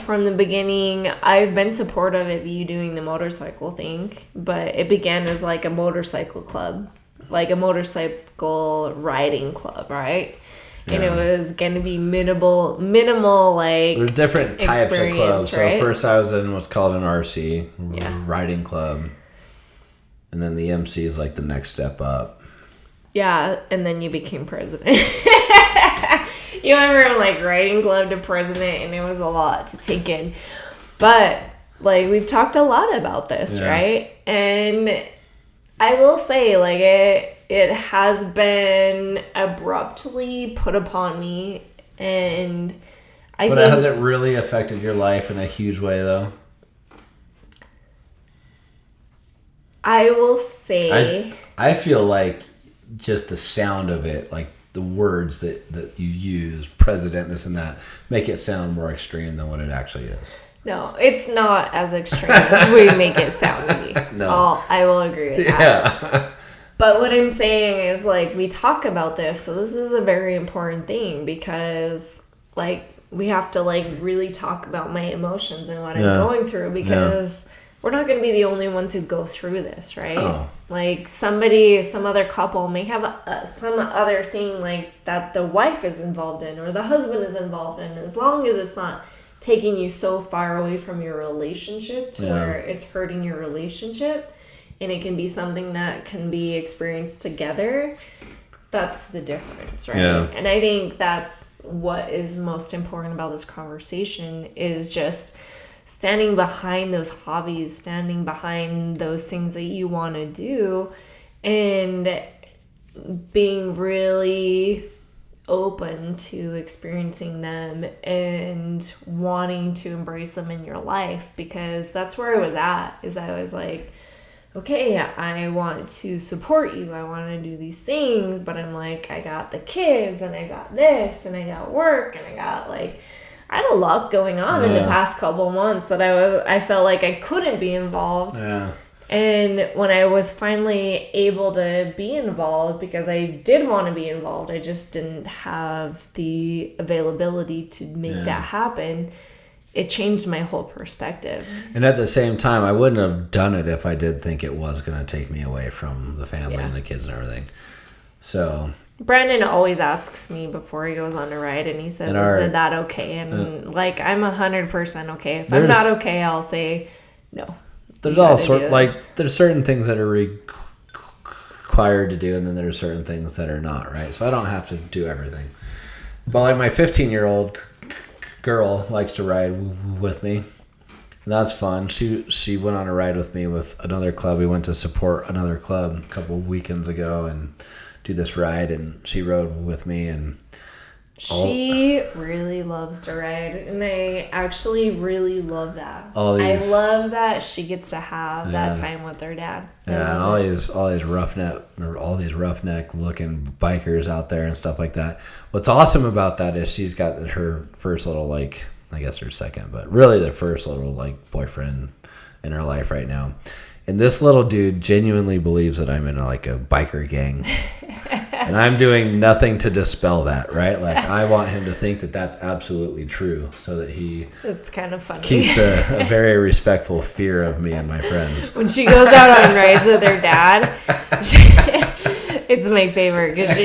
from the beginning, I've been supportive of you doing the motorcycle thing, but it began as like a motorcycle club, like a motorcycle riding club, right? Yeah. And it was going to be minimal, like, there's different types of clubs. Right? So first I was in what's called an RC, riding club. And then the MC is like the next step up. Yeah, and then you became president. You went from, like, riding club to president, and it was a lot to take in. But, like, we've talked a lot about this, right? And I will say, like, it has been abruptly put upon me, and But has it really affected your life in a huge way, though? I will say... I feel like just the sound of it, like, the words that you use, president, this and that, make it sound more extreme than what it actually is. No, it's not as extreme as we make it sound to be. No. I will agree with that. Yeah. But what I'm saying is, like, we talk about this, so this is a very important thing because, like, we have to, like, really talk about my emotions and what I'm going through because we're not going to be the only ones who go through this, right? Oh. Like, some other couple may have some other thing, like, that the wife is involved in or the husband is involved in, as long as it's not taking you so far away from your relationship to where it's hurting your relationship, and it can be something that can be experienced together. That's the difference, right? Yeah. And I think that's what is most important about this conversation is just standing behind those hobbies, standing behind those things that you want to do, and being really open to experiencing them and wanting to embrace them in your life, because that's where I was at. Is I was like, okay, I want to support you. I want to do these things, but I'm like, I got the kids and I got this and I got work and I got I had a lot going on in the past couple months that I felt like I couldn't be involved. Yeah. And when I was finally able to be involved, because I did want to be involved, I just didn't have the availability to make that happen. It changed my whole perspective. And at the same time, I wouldn't have done it if I did think it was going to take me away from the family and the kids and everything. So Brandon always asks me before he goes on a ride, and he says, is that okay? And I'm 100% okay. If I'm not okay, I'll say no. There's all there's certain things that are required to do, and then there's certain things that are not, right? So I don't have to do everything. But like my 15-year-old girl likes to ride with me, and that's fun. She went on a ride with me with another club. We went to support another club a couple weekends ago and do this ride, and she rode with me, and she really loves to ride, and I actually really love that. I love that she gets to have that time with her dad. Yeah, and all these roughneck looking bikers out there and stuff like that. What's awesome about that is she's got her first little, I guess her second, but really the first little boyfriend in her life right now. And this little dude genuinely believes that I'm in a biker gang. And I'm doing nothing to dispel that, right? I want him to think that that's absolutely true, so that he it's kind of funny. Keeps a very respectful fear of me and my friends. When she goes out on rides with her dad, it's my favorite, because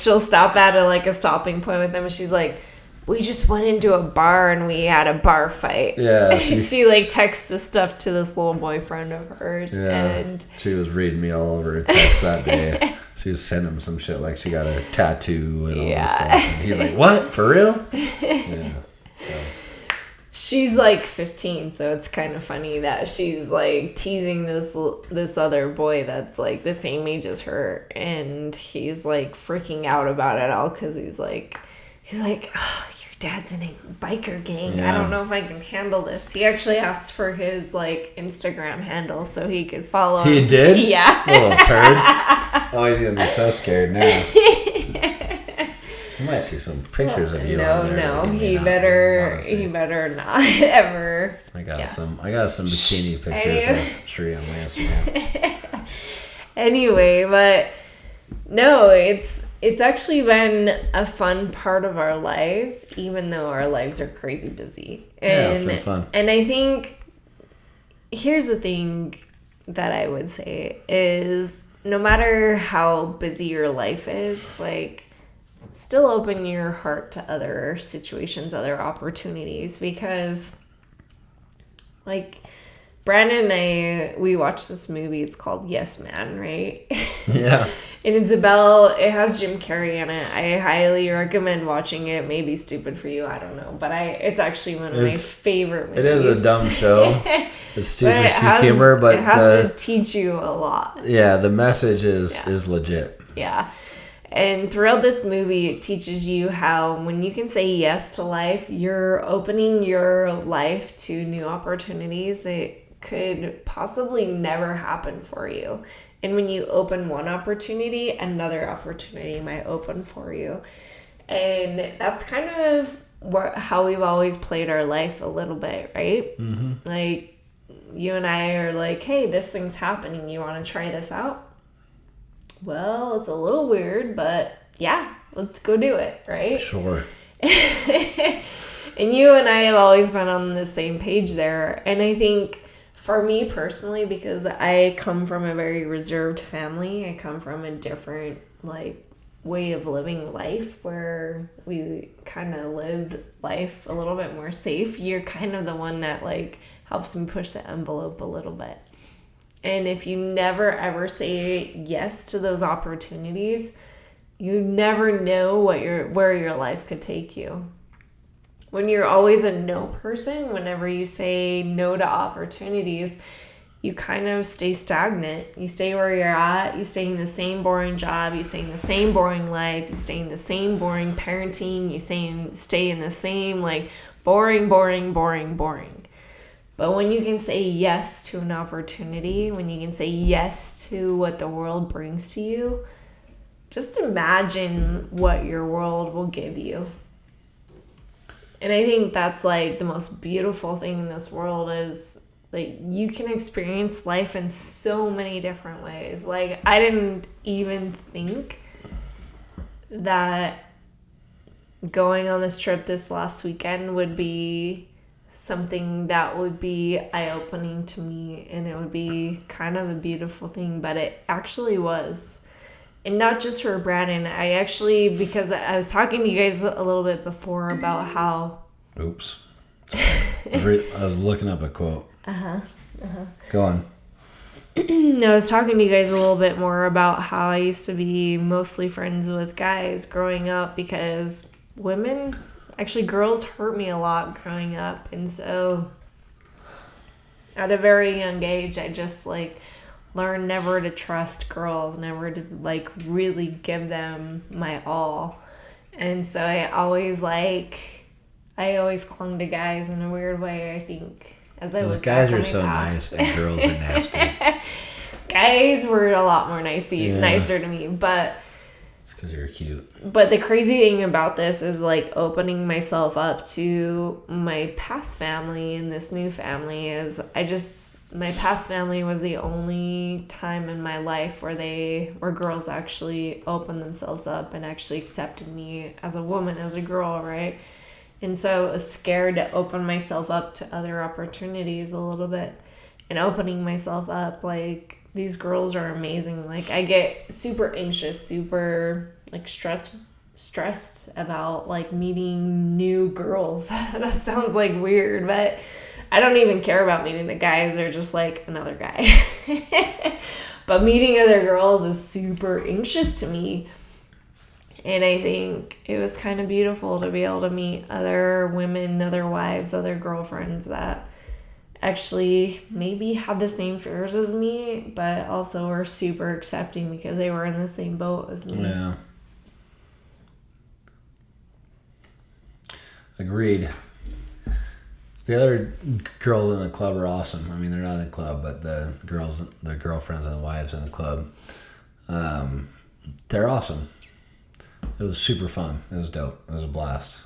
she'll stop at a stopping point with them, and she's like, we just went into a bar and we had a bar fight. Yeah. She texts this stuff to this little boyfriend of hers. Yeah. And she was reading me all over her text that day. She was sending him some shit she got a tattoo and all this stuff. And he's like, what? For real? Yeah. So. She's 15, so it's kind of funny that she's teasing this other boy that's the same age as her, and he's freaking out about it all because he's like, oh, your dad's in a biker gang. Yeah. I don't know if I can handle this. He actually asked for his Instagram handle so he could follow him. He did? Yeah. Little turd. Oh, he's gonna be so scared now. You might see some pictures of you on there. No, he better not ever. I got some bikini pictures of Cherie on my Instagram. Anyway, but no, it's actually been a fun part of our lives, even though our lives are crazy busy. And, it's been fun. And I think here's the thing that I would say is, no matter how busy your life is, still open your heart to other situations, other opportunities, because Brandon and we watched this movie. It's called Yes Man, right? Yeah. And it has Jim Carrey in it. I highly recommend watching it. Maybe stupid for you, I don't know. But it's actually one of my favorite movies. It is a dumb show. It's stupid humor, but it has to teach you a lot. Yeah, the message is legit. Yeah. And throughout this movie, it teaches you how when you can say yes to life, you're opening your life to new opportunities that could possibly never happen for you. And when you open one opportunity, another opportunity might open for you. And that's kind of how we've always played our life a little bit, right? Mm-hmm. You and I are hey, this thing's happening. You want to try this out? well, it's a little weird, but yeah, let's go do it, right? Sure. And you and I have always been on the same page there. And I think for me personally, because I come from a very reserved family, I come from a different like way of living life where we kind of lived life a little bit more safe. You're kind of the one that like helps me push the envelope a little bit. And if you never ever say yes to those opportunities, you never know where your life could take you. When you're always a no person, whenever you say no to opportunities, you kind of stay stagnant. You stay where you're at. You stay in the same boring job. You stay in the same boring life. You stay in the same boring parenting. You stay in the same like boring. But when you can say yes to an opportunity, when you can say yes to what the world brings to you, just imagine what your world will give you. And I think that's like the most beautiful thing in this world is like you can experience life in so many different ways. Like I didn't even think that going on this trip this last weekend would be something that would be eye-opening to me, and it would be kind of a beautiful thing, but it actually was. And not just for Brandon, because I was talking to you guys a little bit before about how... Oops. Sorry. I was looking up a quote. Go on. I was talking to you guys a little bit more about how I used to be mostly friends with guys growing up because girls hurt me a lot growing up. And so at a very young age, I just like learned never to trust girls, never to like really give them my all. And so I always clung to guys in a weird way, I think. Those guys are so nice and girls are nasty. Guys were a lot more nicer to me, but it's because you're cute. But the crazy thing about this is like opening myself up to my past family and this new family is my past family was the only time in my life where girls actually opened themselves up and actually accepted me as a woman, as a girl, right? And so I was scared to open myself up to other opportunities a little bit. And opening myself up, like, these girls are amazing. Like, I get super anxious, super, like, stressed about, like, meeting new girls. That sounds, like, weird, but I don't even care about meeting the guys. They're just, like, another guy. But meeting other girls is super anxious to me. And I think it was kind of beautiful to be able to meet other women, other wives, other girlfriends that actually maybe had the same fears as me, but also were super accepting because they were in the same boat as me. Yeah. Agreed. The other girls in the club are awesome. I mean, they're not in the club, but the girlfriends and the wives in the club, they're awesome. It was super fun. It was dope. It was a blast.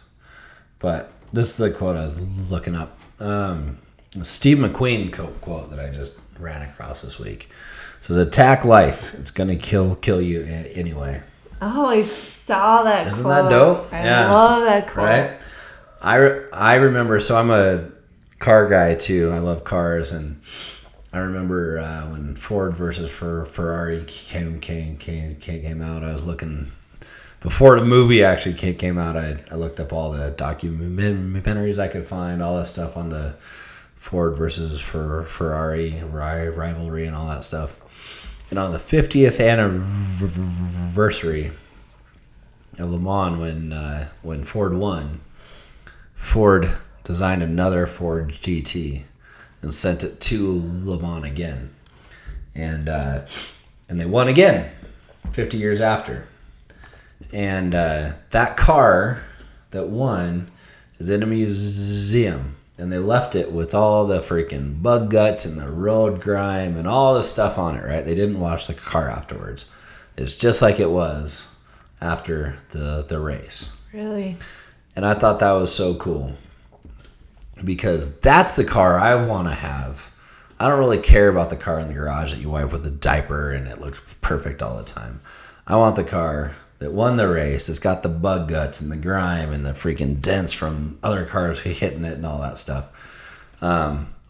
But this is the quote I was looking up. Steve McQueen quote that I just ran across this week. It says, "Attack life. It's gonna kill you anyway." Oh, I saw that Isn't quote. that dope? I love that quote. Right? I remember. So I'm a car guy too. I love cars, and I remember when Ford versus Ferrari came out. I was looking. Before the movie actually came out, I looked up all the documentaries I could find, all that stuff on the Ford versus Ferrari rivalry and all that stuff. And on the 50th anniversary of Le Mans, when Ford won, Ford designed another Ford GT and sent it to Le Mans again, and they won again 50 years after. And that car that won is in a museum, and they left it with all the freaking bug guts and the road grime and all the stuff on it, right? They didn't wash the car afterwards. It's just like it was after the race. Really? And I thought that was so cool because that's the car I want to have I don't really care about the car in the garage that you wipe with a diaper and it looks perfect all the time. I want the car that won the race. It's got the bug guts and the grime and the freaking dents from other cars hitting it and all that stuff.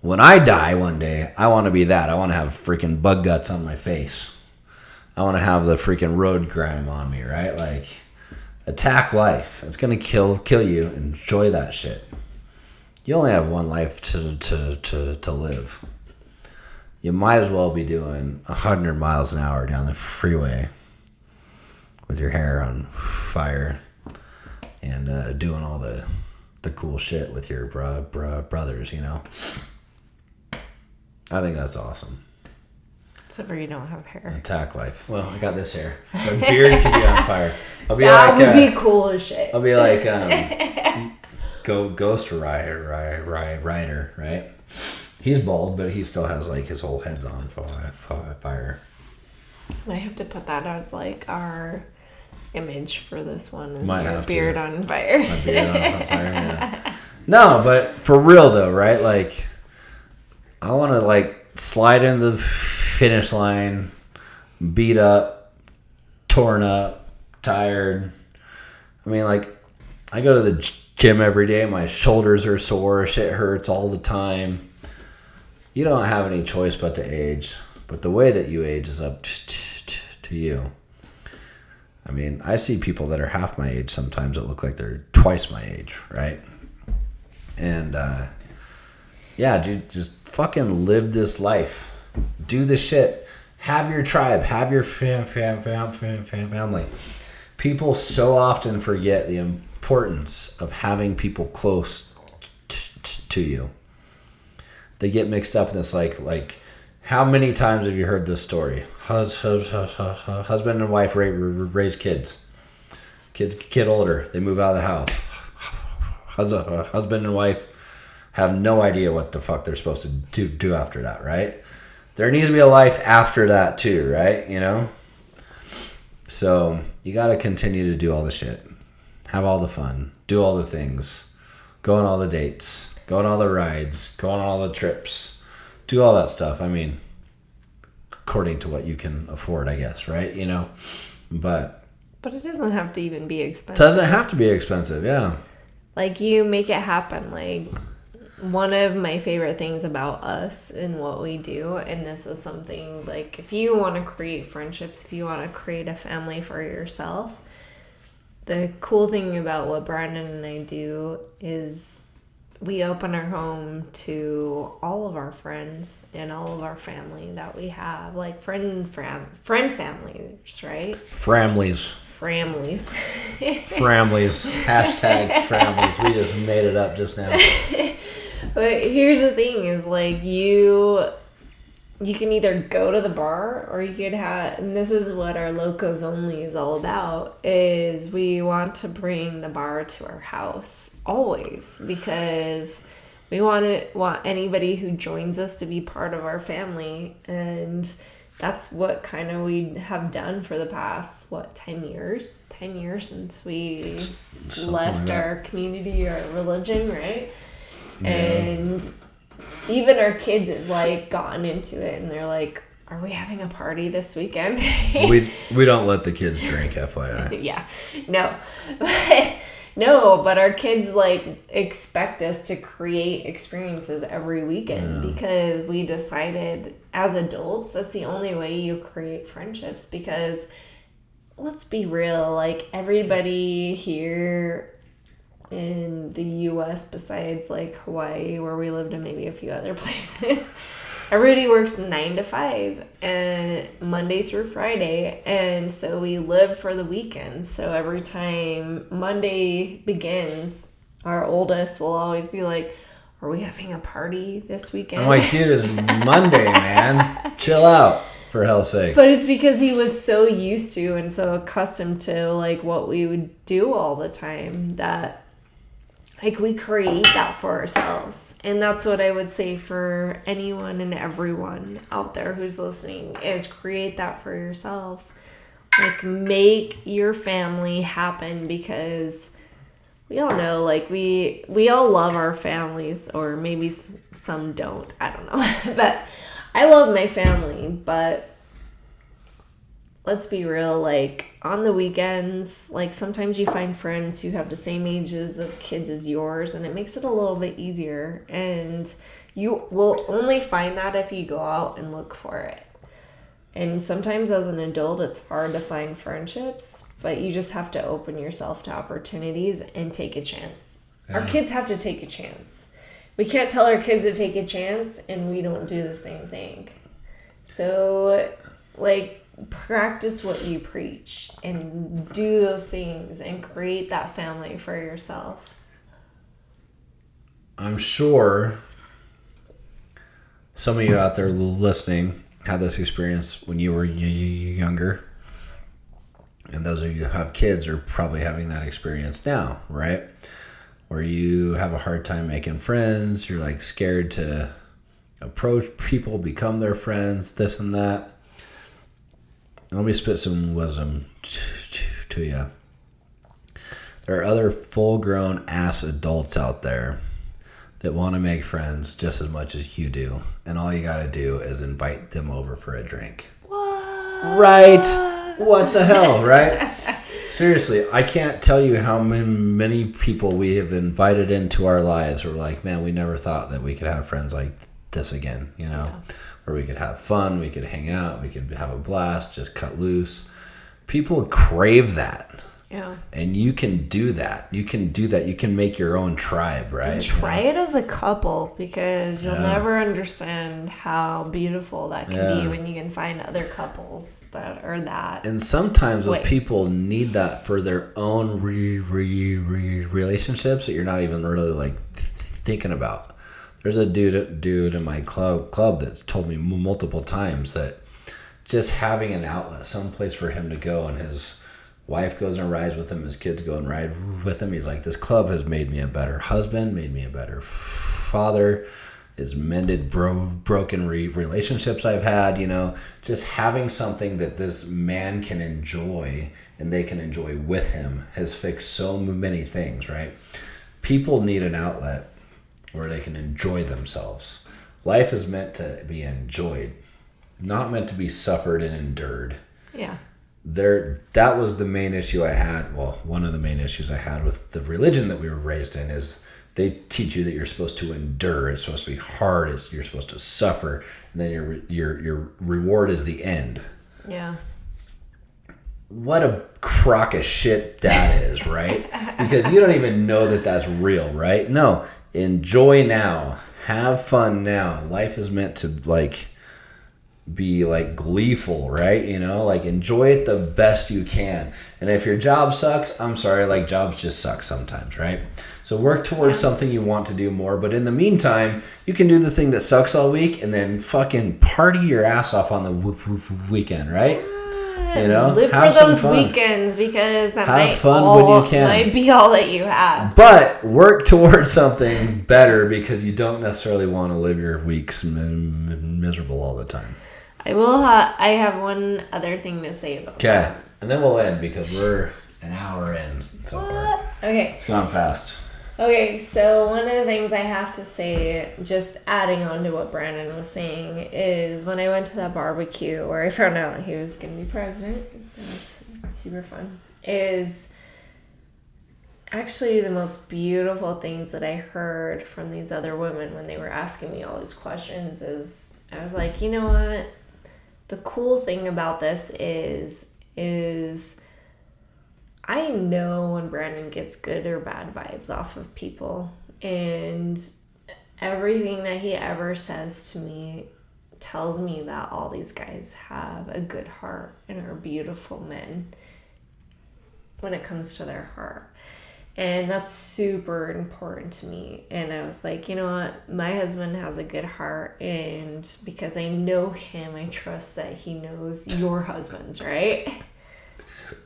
When I die one day, I want to be that. I want to have freaking bug guts on my face. I want to have the freaking road grime on me, right? Like, attack life. It's gonna kill you. Enjoy that shit. You only have one life to live. You might as well be doing 100 miles an hour down the freeway with your hair on fire and doing all the cool shit with your brothers, you know? I think that's awesome. Except for you don't have hair. Attack life. Well, I got this hair. My beard could be on fire. I'll be that like, would be cool as shit. I'll be like, Ghost Rider, right? He's bald, but he still has like his whole head's on fire. I have to put that as like our image for this one. Is Might your have beard to. on fire. My beard on fire. Yeah. No, but for real though, right? Like, I want to like slide into the finish line, beat up, torn up, tired. I mean, like, I go to the gym every day. My shoulders are sore. Shit hurts all the time. You don't have any choice but to age. But the way that you age is up to you. I mean, I see people that are half my age sometimes that look like they're twice my age, right? And, yeah, dude, just fucking live this life. Do the shit. Have your tribe. Have your family. People so often forget the importance of having people close to you. They get mixed up in this like how many times have you heard this story? Husband and wife raise kids. Kids get older. They move out of the house. Husband and wife have no idea what the fuck they're supposed to do after that, right? There needs to be a life after that too, right? You know? So you got to continue to do all the shit. Have all the fun. Do all the things. Go on all the dates. Go on all the rides. Go on all the trips. Do all that stuff. I mean, according to what you can afford, I guess, right? You know? But it doesn't have to even be expensive. Doesn't have to be expensive, yeah. Like, you make it happen. Like, one of my favorite things about us and what we do, and this is something, like, if you want to create friendships, if you want to create a family for yourself, the cool thing about what Brandon and I do is we open our home to all of our friends and all of our family that we have, like friend families, right? Families. Hashtag families. We just made it up just now. But here's the thing is, like, you can either go to the bar or you could have, and this is what our Locos Only is all about, is we want to bring the bar to our house always, because we want anybody who joins us to be part of our family. And that's what kind of we have done for the past, 10 years since we left our community, our religion, right? Yeah. And even our kids have, like, gotten into it, and they're like, are we having a party this weekend? we don't let the kids drink, FYI. Yeah. No, but our kids, like, expect us to create experiences every weekend, because we decided as adults that's the only way you create friendships. Because let's be real, like, everybody here in the US, besides like Hawaii, where we lived, and maybe a few other places, everybody works 9 to 5 and Monday through Friday, and so we live for the weekends. So every time Monday begins, our oldest will always be like, are we having a party this weekend? I'm like, dude, it's Monday, man. Chill out, for hell's sake. But it's because he was so used to and so accustomed to, like, what we would do all the time, that, like, we create that for ourselves. And that's what I would say for anyone and everyone out there who's listening, is create that for yourselves. Like, make your family happen, because we all know, like, we all love our families, or maybe some don't. I don't know. But I love my family, but let's be real, like, on the weekends, like, sometimes you find friends who have the same ages of kids as yours, and it makes it a little bit easier. And you will only find that if you go out and look for it. And sometimes as an adult, it's hard to find friendships, but you just have to open yourself to opportunities and take a chance. Yeah. Our kids have to take a chance. We can't tell our kids to take a chance, and we don't do the same thing. So, like, practice what you preach and do those things and create that family for yourself. I'm sure some of you out there listening had this experience when you were younger, and those of you who have kids are probably having that experience now, right? Where you have a hard time making friends, you're like scared to approach people, become their friends, this and that. Let me spit some wisdom to you. There are other full-grown ass adults out there that want to make friends just as much as you do. And all you got to do is invite them over for a drink. What? Right? What the hell, right? Seriously, I can't tell you how many people we have invited into our lives who are like, man, we never thought that we could have friends like this again, you know? Yeah. Where we could have fun, we could hang out, we could have a blast, just cut loose. People crave that. Yeah. And you can do that. You can do that. You can make your own tribe, right? And try it as a couple, because you'll never understand how beautiful that can be when you can find other couples that are that. And sometimes those people need that for their own relationships that you're not even really like thinking about. There's a dude in my club that's told me multiple times that just having an outlet, some place for him to go, and his wife goes and rides with him, his kids go and ride with him. He's like, this club has made me a better husband, made me a better father, has mended broken relationships I've had, you know. Just having something that this man can enjoy and they can enjoy with him has fixed so many things, right? People need an outlet where they can enjoy themselves. Life is meant to be enjoyed, not meant to be suffered and endured. Yeah. That was the main issue I had. Well, one of the main issues I had with the religion that we were raised in is they teach you that you're supposed to endure. It's supposed to be hard. You're supposed to suffer, and then your reward is the end. Yeah. What a crock of shit that is, right? Because you don't even know that that's real, right? No, enjoy now. Have fun now. Life is meant to be like gleeful, right? You know, like enjoy it the best you can. And if your job sucks, I'm sorry, like jobs just suck sometimes, right? So work towards something you want to do more. But in the meantime, you can do the thing that sucks all week and then fucking party your ass off on the weekend, right? You know, live for those weekends, because that might be all that you have. But work towards something better, because you don't necessarily want to live your weeks miserable all the time. I have one other thing to say about that. Okay, and then we'll end, because we're an hour in so far. Okay. It's gone fast. Okay, so one of the things I have to say, just adding on to what Brandon was saying, is when I went to that barbecue where I found out he was going to be president, it was super fun, is actually the most beautiful things that I heard from these other women when they were asking me all these questions. Is I was like, you know what? The cool thing about this is I know when Brandon gets good or bad vibes off of people, and everything that he ever says to me tells me that all these guys have a good heart and are beautiful men when it comes to their heart. And that's super important to me. And I was like, you know what? My husband has a good heart, and because I know him, I trust that he knows your husband's, right?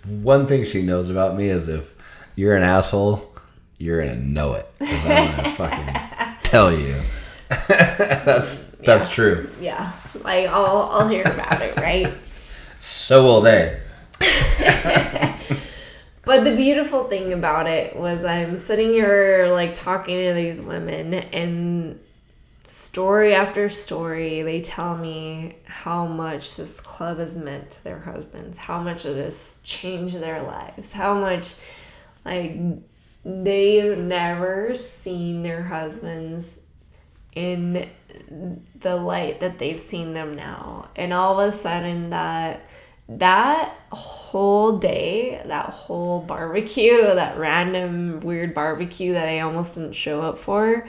One thing she knows about me is if you're an asshole, you're gonna know it. 'Cause I'm gonna fucking tell you. That's true. Yeah, like I'll hear about it, right? So will they. But the beautiful thing about it was I'm sitting here like talking to these women, and story after story, they tell me how much this club has meant to their husbands, how much it has changed their lives, how much like they've never seen their husbands in the light that they've seen them now. And all of a sudden that whole day, that whole barbecue, that random weird barbecue that I almost didn't show up for,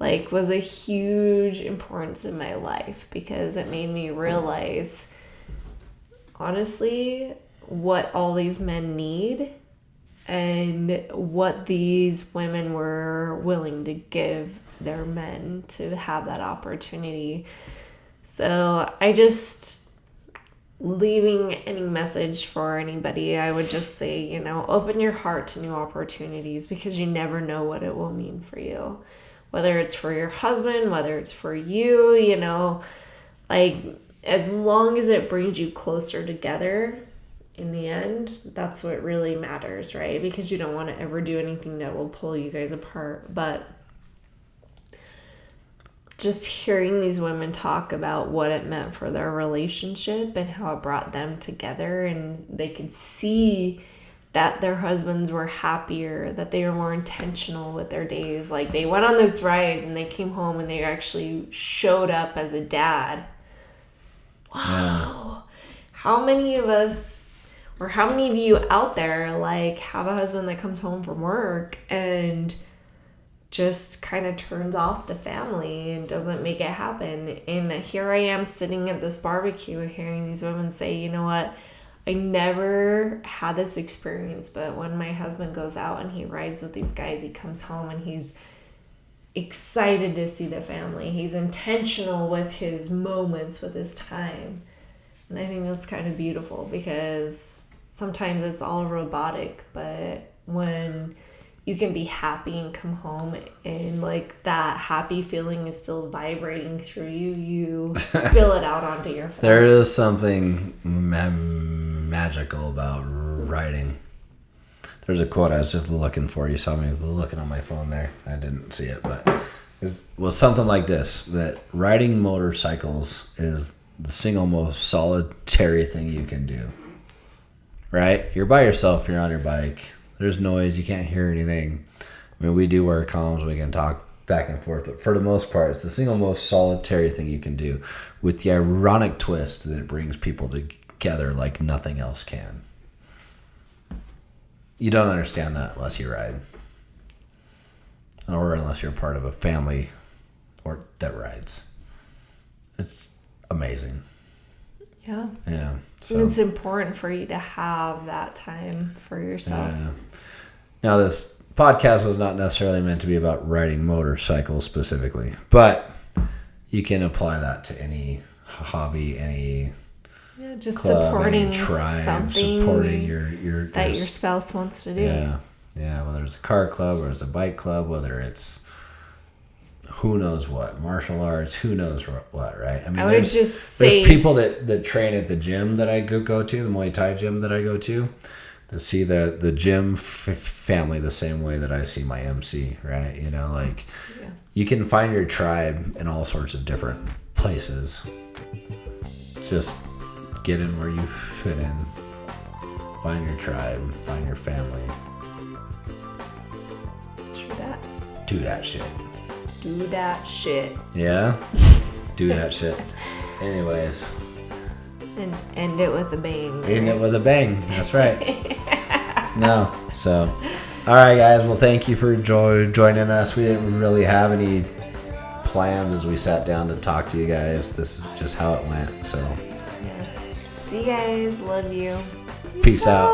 like, was a huge importance in my life, because it made me realize, honestly, what all these men need and what these women were willing to give their men to have that opportunity. So I just, leaving any message for anybody, I would just say, you know, open your heart to new opportunities, because you never know what it will mean for you. Whether it's for your husband, whether it's for you, you know, like, as long as it brings you closer together in the end, that's what really matters, right? Because you don't want to ever do anything that will pull you guys apart. But just hearing these women talk about what it meant for their relationship and how it brought them together, and they could see that their husbands were happier, that they were more intentional with their days. Like, they went on those rides and they came home and they actually showed up as a dad. Wow. Yeah. How many of us, or how many of you out there, like, have a husband that comes home from work and just kind of turns off the family and doesn't make it happen? And here I am sitting at this barbecue hearing these women say, you know what, I never had this experience, but when my husband goes out and he rides with these guys, he comes home and he's excited to see the family. He's intentional with his moments, with his time. And I think that's kind of beautiful, because sometimes it's all robotic, but when you can be happy and come home and like that happy feeling is still vibrating through you, you spill it out onto your family. There is something magical about writing. There's a quote I was just looking for. You saw me looking on my phone there. I didn't see it, but it was something like this, that riding motorcycles is the single most solitary thing you can do. Right? You're by yourself, you're on your bike. There's noise, you can't hear anything. I mean, we do wear comms, we can talk back and forth, but for the most part, it's the single most solitary thing you can do, with the ironic twist that it brings people together like nothing else can. You don't understand that unless you ride, or unless you're part of a family or that rides. It's amazing. Yeah. Yeah. So, and it's important for you to have that time for yourself. Yeah. Now, this podcast was not necessarily meant to be about riding motorcycles specifically, but you can apply that to any hobby, any just club, supporting any tribe, something supporting your that your spouse wants to do. Yeah. Whether it's a car club or it's a bike club, whether it's who knows what, martial arts, who knows what, right? I mean, I would just say there's people that train at the gym that I go to, the Muay Thai gym that I go to, that see the gym family the same way that I see my MC, right? You know, like, you can find your tribe in all sorts of different places. Just get in where you fit in. Find your tribe, find your family. True that. Do that shit. Do that shit. Yeah? Do that shit. Anyways. And end it with a bang. End it with a bang. That's right. No. So, all right, guys. Well, thank you for joining us. We didn't really have any plans as we sat down to talk to you guys. This is just how it went. So, yeah. See you guys. Love you. Peace out.